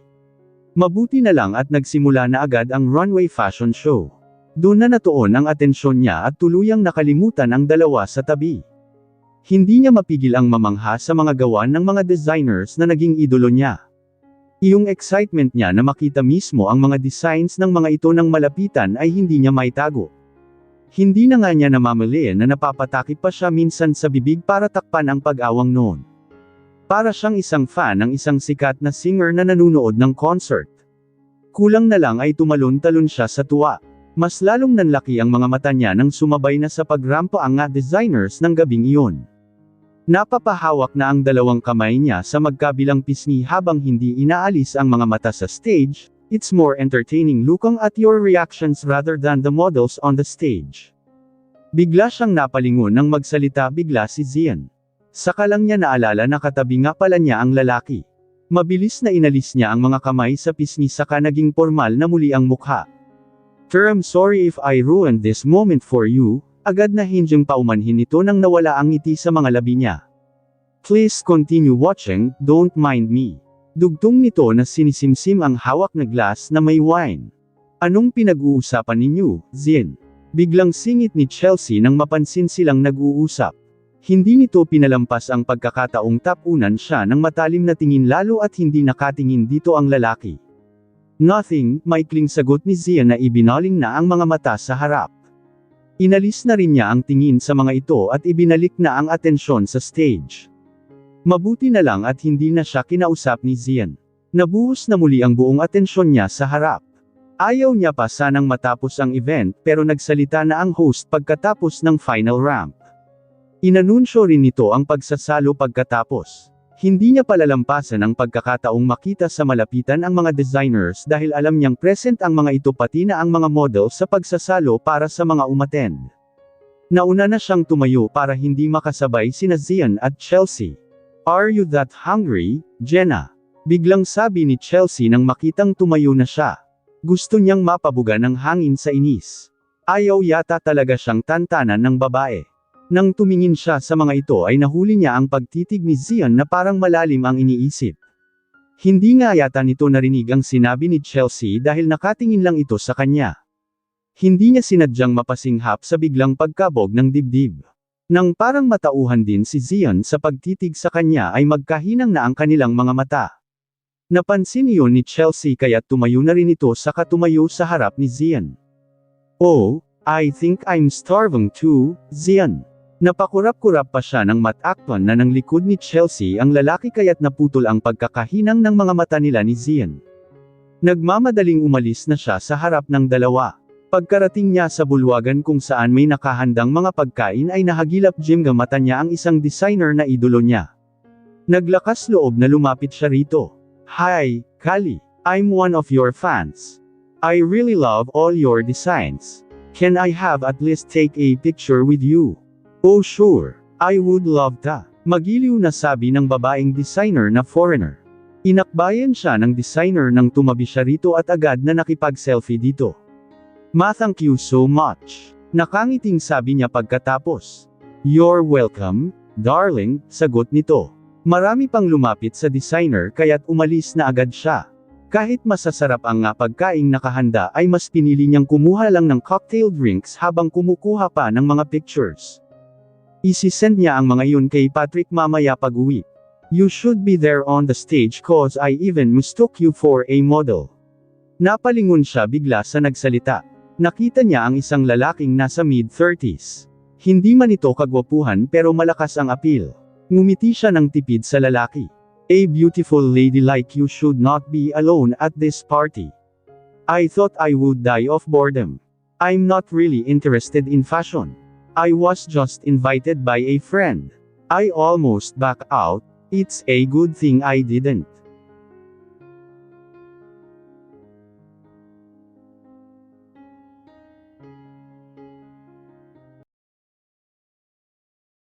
Mabuti na lang at nagsimula na agad ang runway fashion show. Doon na natuon ang atensyon niya at tuluyang nakalimutan ang dalawa sa tabi. Hindi niya mapigil ang mamangha sa mga gawa ng mga designers na naging idolo niya. Iyong excitement niya na makita mismo ang mga designs ng mga ito ng malapitan ay hindi niya maitago. Hindi na nga niya namamalian na napapatakip pa siya minsan sa bibig para takpan ang pag-awang noon. Para siyang isang fan ng isang sikat na singer na nanunood ng concert. Kulang na lang ay tumalon-talon siya sa tuwa. Mas lalong nanlaki ang mga mata niya nang sumabay na sa pagrampa ang designers ng gabing iyon. Napapahawak na ang dalawang kamay niya sa magkabilang pisngi habang hindi inaalis ang mga mata sa stage. It's more entertaining looking at your reactions rather than the models on the stage. Bigla siyang napalingon nang magsalita bigla si Zian. Saka lang niya naalala na katabi nga pala niya ang lalaki. Mabilis na inalis niya ang mga kamay sa pisngi saka naging formal na muli ang mukha. I'm sorry if I ruined this moment for you. Agad na hindyang paumanhin nito nang nawala ang ngiti sa mga labi niya. Please continue watching, don't mind me. Dugtong nito na sinisimsim ang hawak na glass na may wine. Anong pinag-uusapan ninyo, Zian? Biglang singit ni Chelsea nang mapansin silang nag-uusap. Hindi nito pinalampas ang pagkakataong tapunan siya ng matalim na tingin lalo at hindi nakatingin dito ang lalaki. Nothing, maikling sagot ni Zian na ibinaling na ang mga mata sa harap. Inalis na rin niya ang tingin sa mga ito at ibinalik na ang atensyon sa stage. Mabuti na lang at hindi na siya kinausap ni Zian. Nabuhos na muli ang buong atensyon niya sa harap. Ayaw niya pa sanang matapos ang event pero nagsalita na ang host pagkatapos ng final ramp. Inanunsyo rin nito ang pagsasalo pagkatapos. Hindi niya palalampasan ang pagkakataong makita sa malapitan ang mga designers dahil alam niyang present ang mga ito pati na ang mga model sa pagsasalo para sa mga umattend. Nauna na siyang tumayo para hindi makasabay sina Zian at Chelsea. "Are you that hungry, Jenna?" Biglang sabi ni Chelsea nang makitang tumayo na siya. Gusto niyang mapabuga ng hangin sa inis. Ayaw yata talaga siyang tantanan ng babae. Nang tumingin siya sa mga ito ay nahuli niya ang pagtitig ni Zian na parang malalim ang iniisip. Hindi nga yata nito narinig ang sinabi ni Chelsea dahil nakatingin lang ito sa kanya. Hindi niya sinadyang mapasinghap sa biglang pagkabog ng dibdib. Nang parang matauhan din si Zian sa pagtitig sa kanya ay magkahinang na ang kanilang mga mata. Napansin iyon ni Chelsea kaya tumayo na rin ito saka tumayo sa harap ni Zian. "Oh, I think I'm starving too, Zian." Napakurap-kurap pa siya ng matakpan na ng likod ni Chelsea ang lalaki kaya't naputol ang pagkakahinang ng mga mata nila ni Zian. Nagmamadaling umalis na siya sa harap ng dalawa. Pagkarating niya sa bulwagan kung saan may nakahandang mga pagkain ay nahagilap Jimga mata niya ang isang designer na idolo niya. Naglakas loob na lumapit siya rito. "Hi, Kali. I'm one of your fans. I really love all your designs. Can I have at least take a picture with you?" "Oh sure. I would love to." Magiliw na sabi ng babaeng designer na foreigner. Inakbayan siya ng designer nang tumabi siya rito at agad na nakipag-selfie dito. "Thank you so much." Nakangiting sabi niya pagkatapos. "You're welcome, darling," sagot nito. Marami pang lumapit sa designer kaya't umalis na agad siya. Kahit masasarap ang nga pagkaing nakahanda ay mas pinili niyang kumuha lang ng cocktail drinks habang kumukuha pa ng mga pictures. Isisend niya ang mga iyon kay Patrick mamaya pag-uwi. "You should be there on the stage cause I even mistook you for a model." Napalingon siya bigla sa nagsalita. Nakita niya ang isang lalaking nasa mid-30s. Hindi man ito kagwapuhan pero malakas ang appeal. Ngumiti siya ng tipid sa lalaki. "A beautiful lady like you should not be alone at this party. I thought I would die of boredom. I'm not really interested in fashion. I was just invited by a friend. I almost backed out. It's a good thing I didn't."